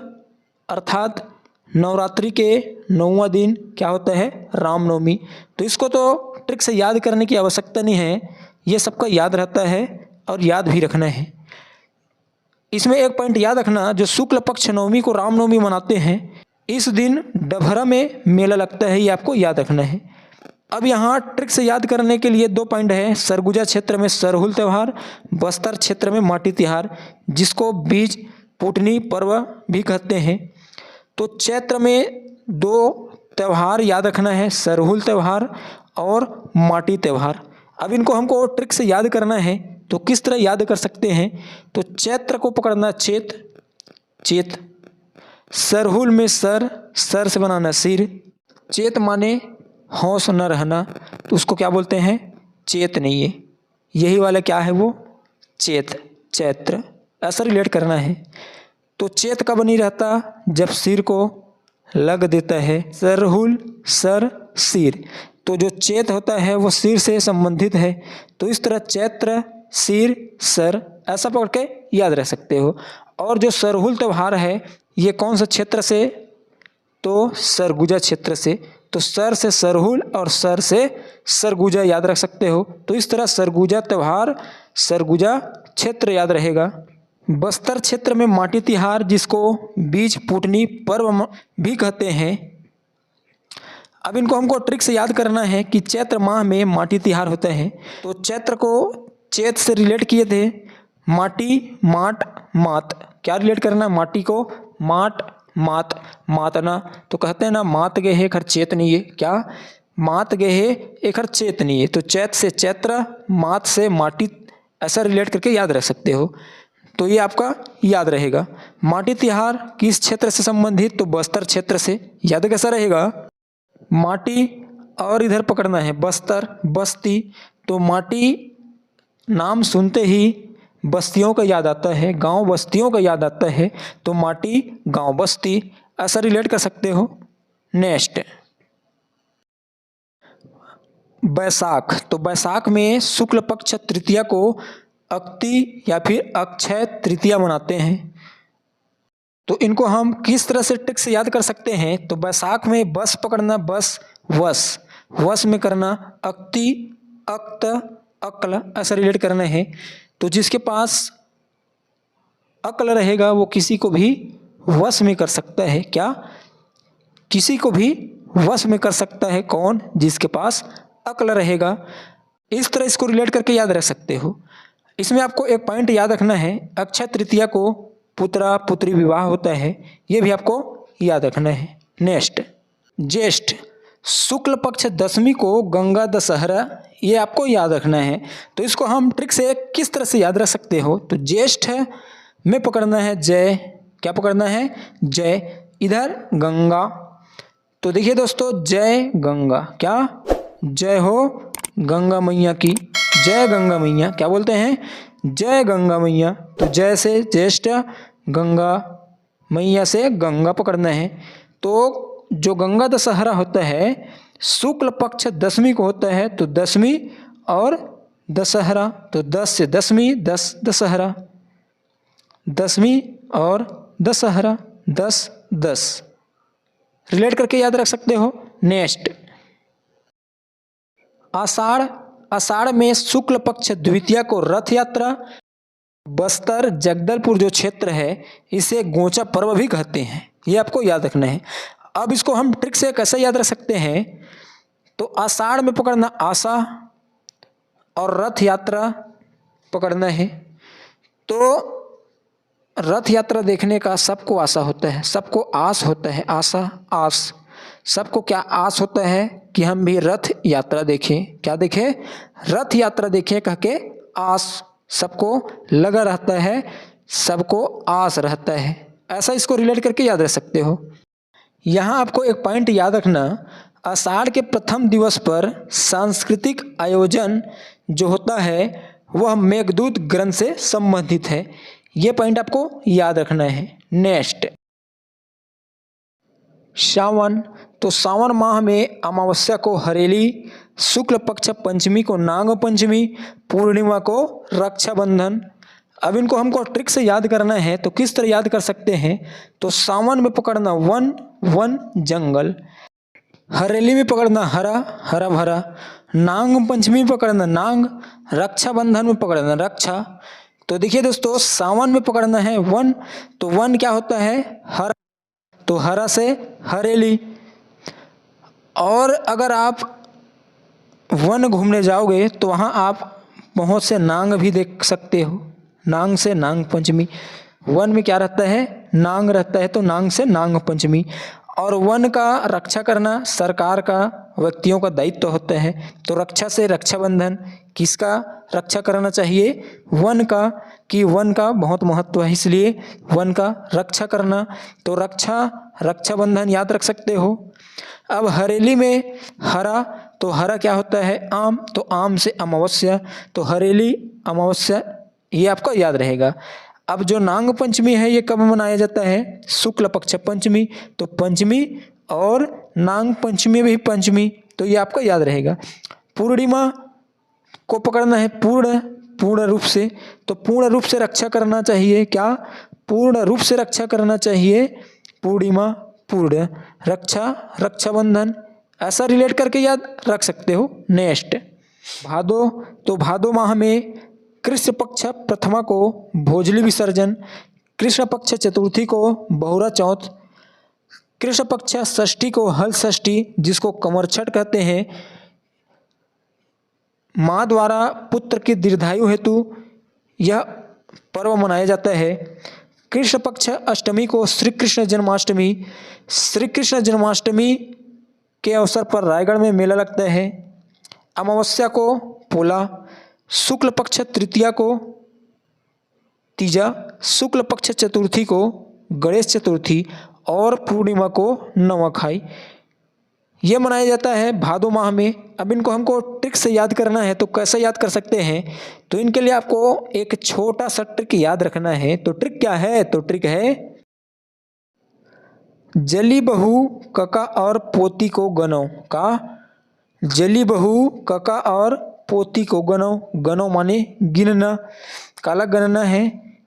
अर्थात नवरात्रि के 9वां दिन क्या होता है? रामनवमी। तो इसको तो ट्रिक से याद करने की आवश्यकता नहीं है, ये सबका याद रहता है और याद भी रखना है। इसमें एक पॉइंट याद रखना, जो शुक्ल पक्ष नवमी को रामनवमी मनाते हैं इस दिन डभरा में मेला लगता है, ये आपको याद रखना है। अब यहाँ ट्रिक से याद करने के लिए 2 पॉइंट है। सरगुजा क्षेत्र में सरहुल त्यौहार, बस्तर क्षेत्र में माटी तिहार, जिसको बीज पुटनी पर्व भी कहते हैं। तो चैत्र में 2 त्यौहार याद रखना है, सरहुल त्यौहार और माटी त्यौहार। अब इनको हमको ट्रिक से याद करना है, तो किस तरह याद कर सकते हैं? तो चैत्र को पकड़ना चेत, चेत। सरहुल में सर, सर से बनाना सिर। चेत माने होश न रहना, तो उसको क्या बोलते हैं? चेत नहीं है, यही वाला क्या है वो? चेत, चैत्र, ऐसा रिलेट करना है। तो चेत कब नहीं रहता? जब सिर को लग देता है। सरहुल सर सिर, तो जो चेत होता है वो सिर से संबंधित है। तो इस तरह चैत्र सिर सर ऐसा पकड़ के याद रह सकते हो। और जो सरहुल त्यौहार है ये कौन सा क्षेत्र से? तो सरगुजा क्षेत्र से। तो सर से सरहुल और सर से सरगुजा याद रख सकते हो। तो इस तरह सरगुजा त्यौहार सरगुजा क्षेत्र याद रहेगा। बस्तर क्षेत्र में माटी तिहार, जिसको बीज पुटनी पर्व भी कहते हैं। अब इनको हमको ट्रिक से याद करना है कि चैत्र माह में माटी तिहार होता है। तो चैत्र को चैत से रिलेट किए थे, माटी माट मात। क्या रिलेट करना? माटी को माट मात, मातना। तो कहते हैं ना, मात गे है खर चेत नहीं है। क्या? मात गे है एक खर चेत नहीं है। तो चैत से चैत्र, मात से माटी, ऐसा रिलेट करके याद रख सकते हो। तो ये आपका याद रहेगा। माटी तिहार किस क्षेत्र से संबंधित? तो बस्तर क्षेत्र से। याद कैसा रहेगा? माटी और इधर पकड़ना है बस्तर, बस्ती। तो माटी नाम सुनते ही बस्तियों का याद आता है, गांव बस्तियों का याद आता है। तो माटी गांव बस्ती, ऐसा रिलेट कर सकते हो। नेक्स्ट बैसाख। तो बैसाख में शुक्ल पक्ष तृतीया को अक्ति या फिर अक्षय तृतीया मनाते हैं। तो इनको हम किस तरह से ट्रिक से याद कर सकते हैं? तो बैसाख में बस पकड़ना, बस वस। वश में करना, अक्ति, अक्त, अक्ल ऐसा रिलेट करना है। तो जिसके पास अक्ल रहेगा वो किसी को भी वश में कर सकता है। क्या? किसी को भी वश में कर सकता है। कौन? जिसके पास अक्ल रहेगा। इस तरह इसको रिलेट करके याद रख सकते हो। इसमें आपको एक पॉइंट याद रखना है, अक्षय तृतीया को पुत्रा पुत्री विवाह होता है, ये भी आपको याद रखना है। नेक्स्ट, ज्येष्ठ, शुक्ल पक्ष दशमी को गंगा दशहरा, ये आपको याद रखना है। तो इसको हम ट्रिक से किस तरह से याद रख सकते हो? तो ज्येष्ठ में पकड़ना है जय, क्या पकड़ना है? जय। इधर गंगा, तो देखिए दोस्तों, जय गंगा, क्या? जय हो गंगा मैया की, जय गंगा मैया, क्या बोलते हैं? जय गंगा मैया। तो जय से ज्येष्ठ, गंगा मैया से गंगा पकड़ना है। तो जो गंगा दशहरा होता है शुक्ल पक्ष दशमी को होता है, तो दशमी और दशहरा, तो 10 से दशमी, 10 दशहरा, दशमी और दशहरा, 10 10 रिलेट करके याद रख सकते हो। नेक्स्ट, आषाढ़, आषाढ़ में शुक्ल पक्ष द्वितीया को रथ यात्रा, बस्तर जगदलपुर जो क्षेत्र है इसे गोचा पर्व भी कहते हैं, ये आपको याद रखना है। अब इसको हम ट्रिक से कैसे याद रख सकते हैं? तो आषाढ़ में पकड़ना आशा और रथ यात्रा पकड़ना है। तो रथ यात्रा देखने का सबको आशा होता है, सबको आस होता है, आशा आस, सबको क्या आस होता है कि हम भी रथ यात्रा देखें। क्या देखें? रथ यात्रा देखें कह के आस सबको लगा रहता है, सबको आस रहता है। ऐसा इसको रिलेट करके याद रख सकते हो। यहाँ आपको एक पॉइंट याद रखना, आषाढ़ के प्रथम दिवस पर सांस्कृतिक आयोजन जो होता है वह मेघदूत ग्रंथ से संबंधित है, ये पॉइंट आपको याद रखना है। नेक्स्ट, सावन, तो सावन माह में अमावस्या को हरेली, शुक्ल पक्ष पंचमी को नाग पंचमी, पूर्णिमा को रक्षाबंधन। अब इनको हमको ट्रिक से याद करना है, तो किस तरह याद कर सकते हैं? तो सावन में पकड़ना वन, वन जंगल, हरेली में पकड़ना हरा, हरा भरा, नाग पंचमी में पकड़ना नाग, रक्षाबंधन में पकड़ना रक्षा। तो देखिए दोस्तों, सावन में पकड़ना है वन, तो वन क्या होता है? हरा, तो हरा से हरेली। और अगर आप वन घूमने जाओगे तो वहाँ आप बहुत से नांग भी देख सकते हो, नांग से नांग पंचमी। वन में क्या रहता है? नांग रहता है, तो नांग से नांग पंचमी। और वन का रक्षा करना सरकार का, व्यक्तियों का दायित्व होता है, तो रक्षा से रक्षाबंधन। किसका रक्षा करना चाहिए? वन का, कि वन का बहुत महत्व है, इसलिए वन का रक्षा करना, तो रक्षा रक्षाबंधन याद रख सकते हो। अब हरेली में हरा, तो हरा क्या होता है? आम, तो आम से अमावस्या, तो हरेली अमावस्या, ये आपका याद रहेगा। अब जो नाग पंचमी है ये कब मनाया जाता है? शुक्ल पक्ष पंचमी, तो पंचमी और नाग पंचमी भी पंचमी, तो ये आपका याद रहेगा। पूर्णिमा को पकड़ना है पूर्ण, पूर्ण रूप से, तो पूर्ण रूप से रक्षा करना चाहिए। क्या? पूर्ण रूप से रक्षा करना चाहिए, पूर्णिमा पूर्ण, रक्षा रक्षाबंधन, ऐसा रिलेट करके याद रख सकते हो। नेक्स्ट, भादो, तो भादो माह में कृष्ण पक्ष प्रथमा को भोजली विसर्जन, कृष्ण पक्ष चतुर्थी को बहुरा चौथ, कृष्ण पक्ष षष्ठी को हल षष्ठी जिसको कमर छठ कहते हैं, माँ द्वारा पुत्र की दीर्घायु हेतु यह पर्व मनाया जाता है। कृष्ण पक्ष अष्टमी को श्री कृष्ण जन्माष्टमी, श्री कृष्ण जन्माष्टमी के अवसर पर रायगढ़ में मेला लगता है। अमावस्या को पोला, शुक्ल पक्ष तृतीया को तीजा, शुक्ल पक्ष चतुर्थी को गणेश चतुर्थी और पूर्णिमा को नवाखाई, ये मनाया जाता है भादो माह में। अब इनको हमको ट्रिक से याद करना है, तो कैसे याद कर सकते हैं? तो इनके लिए आपको एक छोटा सा ट्रिक याद रखना है। तो ट्रिक क्या है? तो ट्रिक है, जली बहू कका और पोती को गनो। का? जली बहू कका और पोती को गनो, गनो माने गिनना, काला गणना है।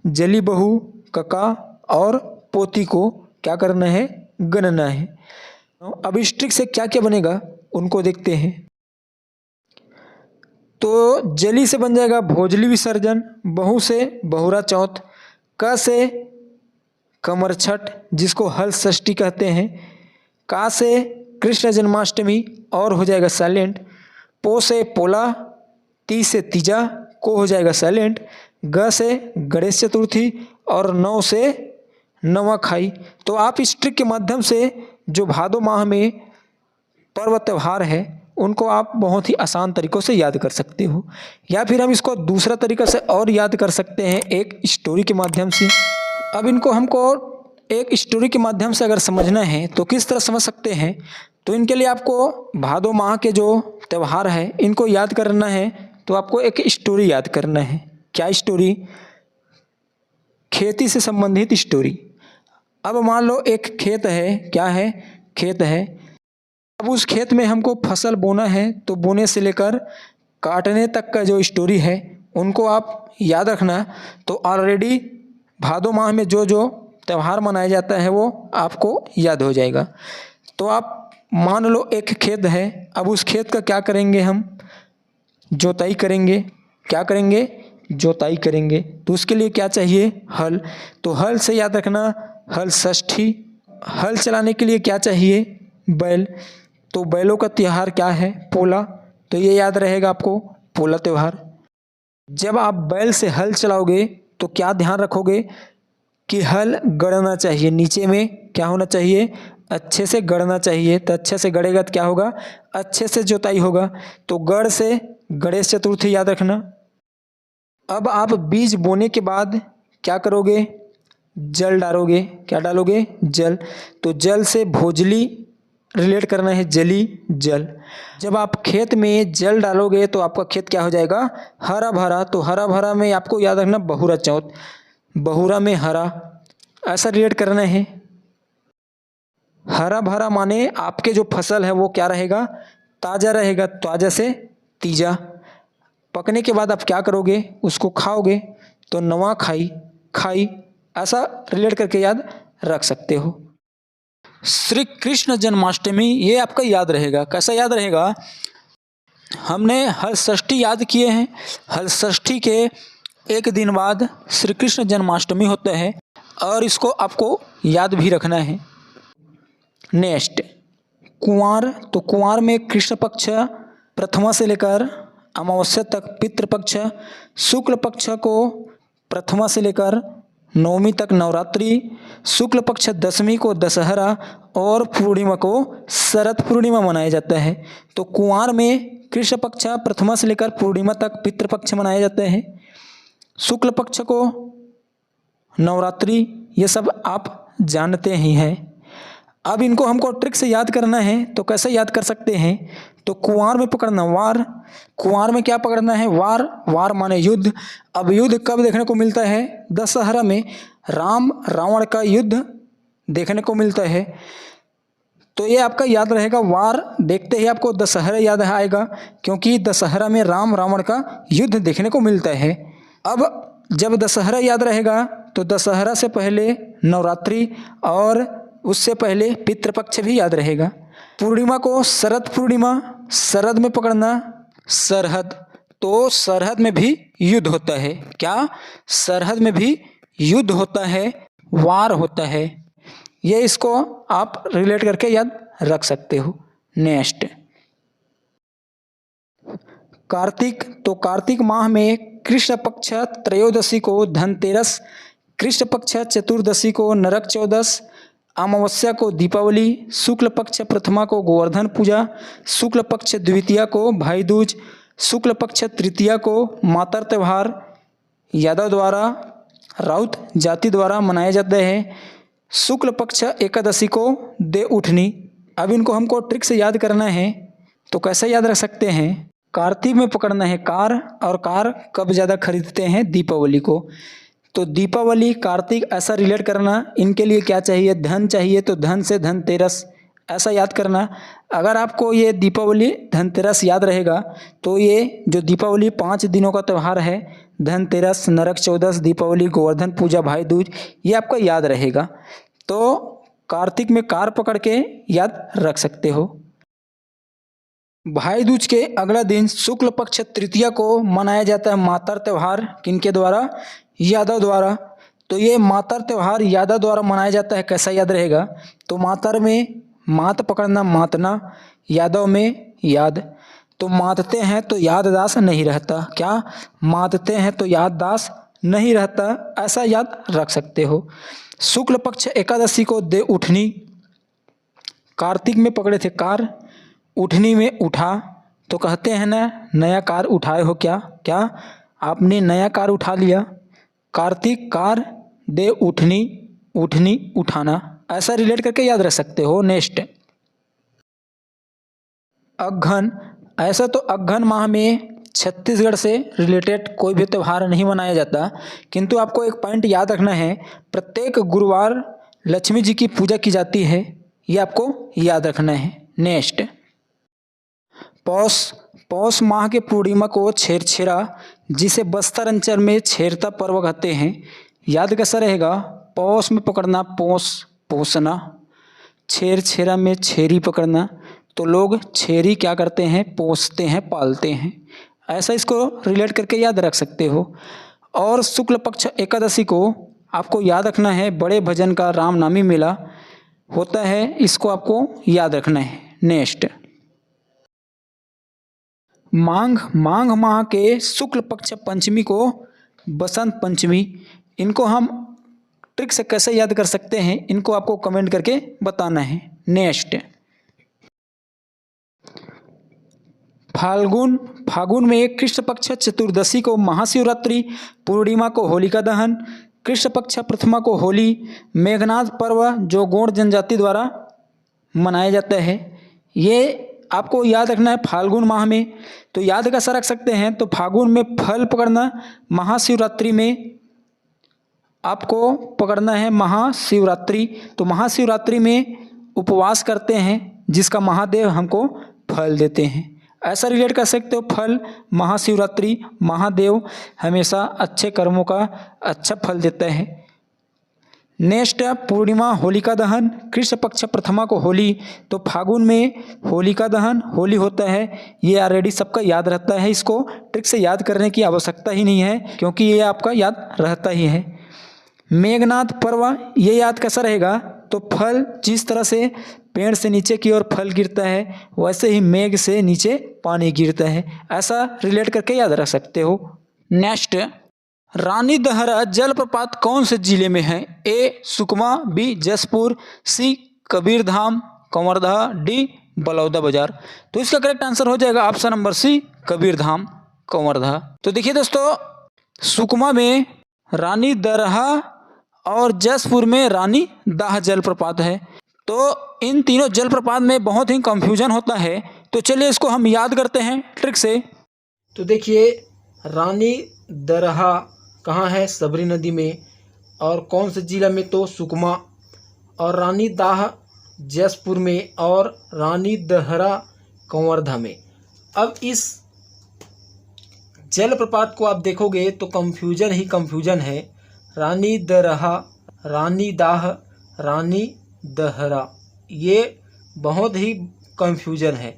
जली बहू कका और पोती को क्या करना है? गणना है। अब इस ट्रिक से क्या क्या बनेगा उनको देखते हैं। तो जली से बन जाएगा भोजली विसर्जन, बहु से बहुरा चौथ, क से कमर छठ जिसको हल षष्ठी कहते हैं, का से कृष्ण जन्माष्टमी और हो जाएगा साइलेंट, पो से पोला, ती से तीजा को हो जाएगा साइलेंट, ग से गणेश चतुर्थी और नौ से नवाखाई। तो आप इस ट्रिक के माध्यम से जो भादो माह में पर्व त्यौहार है उनको आप बहुत ही आसान तरीक़ों से याद कर सकते हो, या फिर हम इसको दूसरा तरीक़ा से और याद कर सकते हैं एक स्टोरी के माध्यम से। अब इनको हमको एक स्टोरी के माध्यम से अगर समझना है तो किस तरह समझ सकते हैं, तो इनके लिए आपको भादो माह के जो त्यौहार है इनको याद करना है तो आपको एक स्टोरी याद करना है। क्या स्टोरी? खेती से संबंधित स्टोरी। अब मान लो एक खेत है, क्या है? खेत है। अब उस खेत में हमको फसल बोना है, तो बोने से लेकर काटने तक का जो स्टोरी है उनको आप याद रखना। तो ऑलरेडी भादो माह में जो जो त्यौहार मनाया जाता है वो आपको याद हो जाएगा। तो आप मान लो एक खेत है, अब उस खेत का क्या करेंगे हम? जोताई करेंगे। क्या करेंगे? जोताई करेंगे। तो उसके लिए क्या चाहिए? हल। तो हल से याद रखना हल षष्ठी। हल चलाने के लिए क्या चाहिए? बैल। तो बैलों का त्यौहार क्या है? पोला। तो ये याद रहेगा आपको, पोला त्यौहार। जब आप बैल से हल चलाओगे तो क्या ध्यान रखोगे कि हल गड़ना चाहिए, नीचे में क्या होना चाहिए? अच्छे से गड़ना चाहिए। तो अच्छे से गड़ेगा तो क्या होगा? अच्छे से जोताई होगा। तो गढ़ से गणेश चतुर्थी याद रखना। अब आप बीज बोने के बाद क्या करोगे? जल डालोगे। क्या डालोगे? जल। तो जल से भोजली रिलेट करना है, जली जल। जब आप खेत में जल डालोगे तो आपका खेत क्या हो जाएगा? हरा भरा। तो हरा भरा में आपको याद रखना बहुरा चौथ, बहुरा में हरा, ऐसा रिलेट करना है। हरा भरा माने आपके जो फसल है वो क्या रहेगा? ताज़ा रहेगा। ताज़ा से तीजा। पकने के बाद आप क्या करोगे? उसको खाओगे। तो नवा खाई, खाई, ऐसा रिलेट करके याद रख सकते हो। श्री कृष्ण जन्माष्टमी ये आपका याद रहेगा। कैसा याद रहेगा? हमने हल षष्ठी याद किए हैं। हल षष्ठी के एक दिन बाद श्री कृष्ण जन्माष्टमी होता है और इसको आपको याद भी रखना है। नेक्स्ट कुंवार। तो कुंवार में कृष्ण पक्ष प्रथमा से लेकर अमावस्या तक पितृपक्ष, शुक्ल पक्ष को प्रथमा से लेकर नवमी तक नवरात्रि, शुक्ल पक्ष दशमी को दशहरा और पूर्णिमा को शरद पूर्णिमा मनाया जाता है। तो कुंवार में कृष्ण पक्ष प्रथमा से लेकर पूर्णिमा तक पितृपक्ष मनाया जाता है। शुक्ल पक्ष को नवरात्रि, ये सब आप जानते ही हैं। अब इनको हमको ट्रिक से याद करना है तो कैसे याद कर सकते हैं? तो कुंवार में पकड़ना वार। कुंवार में क्या पकड़ना है? वार। वार माने युद्ध। अब युद्ध कब देखने को मिलता है? दशहरा में राम रावण का युद्ध देखने को मिलता है। तो ये आपका याद रहेगा वार। देखते ही आपको दशहरा याद आएगा क्योंकि दशहरा में राम रावण का युद्ध देखने को मिलता है। अब जब दशहरा याद रहेगा तो दशहरा से पहले नवरात्रि और उससे पहले पितृपक्ष भी याद रहेगा। पूर्णिमा को शरद पूर्णिमा, शरद में पकड़ना सरहद। तो सरहद में भी युद्ध होता है। क्या? सरहद में भी युद्ध होता है, वार होता है। ये इसको आप रिलेट करके याद रख सकते हो। नेक्स्ट कार्तिक। तो कार्तिक माह में कृष्ण पक्ष त्रयोदशी को धनतेरस, कृष्ण पक्ष चतुर्दशी को नरक चौदस, अमावस्या को दीपावली, शुक्ल पक्ष प्रथमा को गोवर्धन पूजा, शुक्ल पक्ष द्वितीया को भाई दूज, शुक्ल पक्ष तृतीया को मातर त्यौहार यादव द्वारा राउत जाति द्वारा मनाया जाता है, शुक्ल पक्ष एकादशी को दे उठनी। अब इनको हमको ट्रिक से याद करना है तो कैसे याद रख सकते हैं? कार्तिक में पकड़ना है कार, और कार कब ज़्यादा खरीदते हैं? दीपावली को। तो दीपावली कार्तिक ऐसा रिलेट करना। इनके लिए क्या चाहिए? धन चाहिए। तो धन से धनतेरस ऐसा याद करना। अगर आपको ये दीपावली धनतेरस याद रहेगा तो ये जो दीपावली 5 दिनों का त्यौहार है, धनतेरस, नरक चौदस, दीपावली, गोवर्धन पूजा, भाई दूज, ये आपका याद रहेगा। तो कार्तिक में कार पकड़ के याद रख सकते हो। भाई दूज के अगला दिन शुक्ल पक्ष तृतीया को मनाया जाता है मातर त्यौहार, किनके द्वारा? यादव द्वारा। तो ये मातर त्यौहार यादव द्वारा मनाया जाता है, कैसा याद रहेगा? तो मातर में मात पकड़ना मातना, यादव में याद। तो मातते हैं तो याददास नहीं रहता, क्या? मातते हैं तो याददास नहीं रहता, ऐसा याद रख सकते हो। शुक्ल पक्ष एकादशी को दे उठनी, कार्तिक में पकड़े थे कार, उठनी में उठा, तो कहते हैं ना नया कार उठाए हो क्या? क्या आपने नया कार उठा लिया? कार्तिक कार, दे उठनी, उठनी उठाना, ऐसा रिलेट करके याद रख सकते हो। नेक्स्ट अगहन। ऐसा तो अगहन माह में छत्तीसगढ़ से रिलेटेड कोई भी त्यौहार नहीं मनाया जाता, किंतु आपको एक पॉइंट याद रखना है, प्रत्येक गुरुवार लक्ष्मी जी की पूजा की जाती है, ये आपको याद रखना है। नेक्स्ट पौष माह के पूर्णिमा को छेरछेरा, जिसे बस्तर अंचल में छेरता पर्व कहते हैं, याद कैसा रहेगा? पौष में पकड़ना पोष, पोसना, छेरछेरा में छेरी पकड़ना, तो लोग छेरी क्या करते हैं? पोसते हैं, पालते हैं, ऐसा इसको रिलेट करके याद रख सकते हो। और शुक्ल पक्ष एकादशी को आपको याद रखना है, बड़े भजन का रामनामी मेला होता है, इसको आपको याद रखना है। नेक्स्ट माघ माह के शुक्ल पक्ष पंचमी को बसंत पंचमी, इनको हम ट्रिक से कैसे याद कर सकते हैं, इनको आपको कमेंट करके बताना है। नेक्स्ट फागुन में कृष्ण पक्ष चतुर्दशी को महाशिवरात्रि, पूर्णिमा को होलिका दहन, कृष्ण पक्ष प्रथमा को होली, मेघनाद पर्व जो गोंड जनजाति द्वारा मनाया जाता है, ये आपको याद रखना है फाल्गुन माह में। तो याद कैसा रख सकते हैं? तो फागुन में फल पकड़ना, महाशिवरात्रि में आपको पकड़ना है महाशिवरात्रि, तो महाशिवरात्रि में उपवास करते हैं, जिसका महादेव हमको फल देते हैं, ऐसा रिलेट कर सकते हो। फल महाशिवरात्रि, महादेव हमेशा अच्छे कर्मों का अच्छा फल देता है। नेक्स्ट पूर्णिमा होलिका दहन, कृष्ण पक्ष प्रथमा को होली, तो फागुन में होलिका दहन होली होता है, ये ऑलरेडी सबका याद रहता है, इसको ट्रिक से याद करने की आवश्यकता ही नहीं है, क्योंकि ये आपका याद रहता ही है। मेघनाद पर्व, ये याद कैसा रहेगा? तो फल जिस तरह से पेड़ से नीचे की ओर फल गिरता है, वैसे ही मेघ से नीचे पानी गिरता है, ऐसा रिलेट करके याद रख सकते हो। नेक्स्ट रानी दहरा जलप्रपात कौन से जिले में है? ए सुकमा, बी जसपुर, सी कबीरधाम कंवरधा, डी बलौदा बाजार। तो इसका करेक्ट आंसर हो जाएगा ऑप्शन नंबर सी कबीरधाम कंवरधा। तो देखिए दोस्तों, सुकमा में रानी दरहा और जसपुर में रानी दाह जलप्रपात है। तो इन तीनों जलप्रपात में बहुत ही कंफ्यूजन होता है, तो चलिए इसको हम याद करते हैं ट्रिक से। तो देखिए, रानी दरहा कहाँ है? सबरी नदी में। और कौन से जिला में? तो सुकमा। और रानी दाह जसपुर में, और रानी दहरा कंवरधा में। अब इस जलप्रपात को आप देखोगे तो कंफ्यूजन ही कंफ्यूजन है, रानी दरहा, रानी दाह, रानी दहरा, ये बहुत ही कंफ्यूजन है।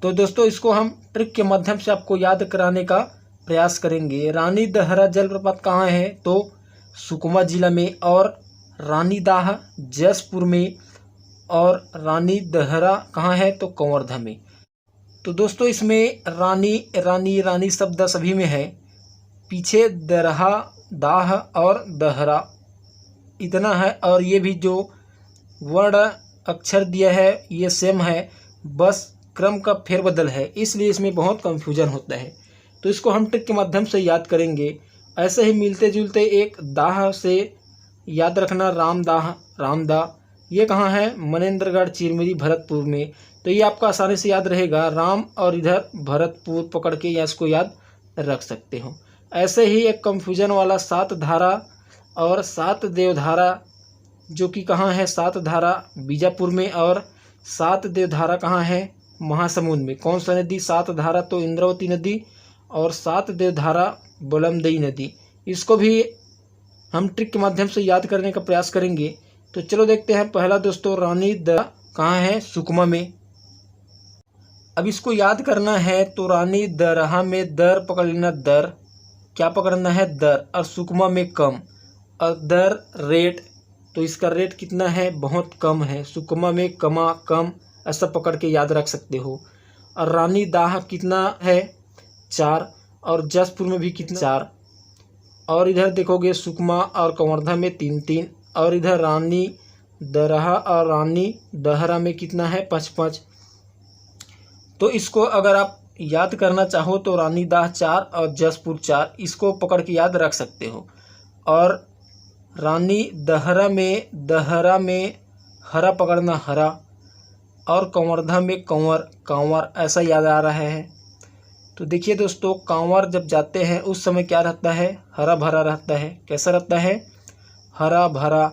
तो दोस्तों, इसको हम ट्रिक के माध्यम से आपको याद कराने का प्रयास करेंगे। रानी दहरा जलप्रपात कहाँ है? तो सुकमा जिला में। और रानी दाह जसपुर में, और रानी दहरा कहाँ है? तो कंवरधा में। तो दोस्तों, इसमें रानी रानी रानी शब्द सभी में है, पीछे दरहा, दाह और दहरा इतना है, और ये भी जो वर्ण अक्षर दिया है ये सेम है, बस क्रम का फेरबदल है, इसलिए इसमें बहुत कंफ्यूजन होता है। तो इसको हम ट्रिक के माध्यम से याद करेंगे। ऐसे ही मिलते जुलते एक दाह से याद रखना, रामदाह, रामदा, ये कहाँ है? मनेंद्रगढ़, चिरमिरी, भरतपुर में। तो ये आपका आसानी से याद रहेगा, राम और इधर भरतपुर पकड़ के या इसको याद रख सकते हो। ऐसे ही एक कंफ्यूजन वाला सात धारा और सात देवधारा, जो कि कहाँ है? सात धारा बीजापुर में, और सात देवधारा कहाँ है? महासमुंद में। कौन सा नदी? सात धारा तो इंद्रावती नदी, और सात देवधारा बलमदई नदी। इसको भी हम ट्रिक के माध्यम से याद करने का प्रयास करेंगे। तो चलो देखते हैं। पहला दोस्तों, रानी द कहाँ है? सुकमा में। अब इसको याद करना है तो रानी दरहा में दर पकड़ लेना, दर क्या पकड़ना है, दर, और सुकमा में कम, और दर रेट, तो इसका रेट कितना है, बहुत कम है, सुकमा में कमा कम, ऐसा पकड़ के याद रख सकते हो। और रानी दाह कितना है 4, और जसपुर में भी कितना 4, और इधर देखोगे सुकमा और कवर्धा में 3-3, और इधर रानी दरहा और रानी दहरा में कितना है 5-5। तो इसको अगर आप याद करना चाहो तो रानी दाह 4 और जसपुर 4, इसको पकड़ के याद रख सकते हो। और रानी दहरा में हरा पकड़ना, हरा, और कंवर्धा में कंवर, कांवर, ऐसा याद आ रहा है। तो देखिए दोस्तों, कांवर जब जाते हैं उस समय क्या रहता है, हरा भरा रहता है। कैसा रहता है, हरा भरा।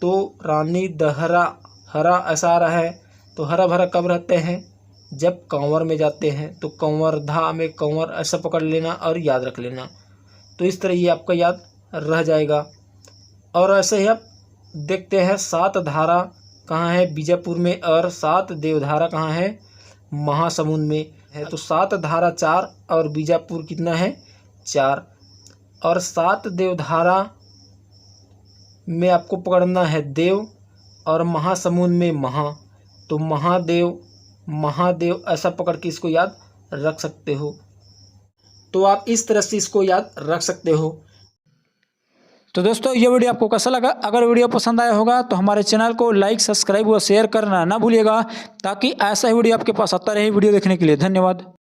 तो रानी दहरा हरा ऐसा आ रहा है। तो हरा भरा कब रहते हैं, जब कांवर में जाते हैं। तो कंवर्धा में कंवर ऐसा पकड़ लेना और याद रख लेना। तो इस तरह ये आपका याद रह जाएगा। और ऐसे ही आप देखते हैं 7 धारा कहाँ है, बीजापुर में, और 7 देवधारा कहाँ है, महासमुंद में है। तो 7 धारा 4 और बीजापुर कितना है 4, और 7 देवधारा में आपको पकड़ना है देव, और महासमुंद में महा, तो महादेव ऐसा पकड़ के इसको याद रख सकते हो। तो आप इस तरह से इसको याद रख सकते हो। तो दोस्तों ये वीडियो आपको कैसा लगा? अगर वीडियो पसंद आया होगा तो हमारे चैनल को लाइक, सब्सक्राइब और शेयर करना ना भूलिएगा, ताकि ऐसा ही वीडियो आपके पास आता रहे। वीडियो देखने के लिए धन्यवाद।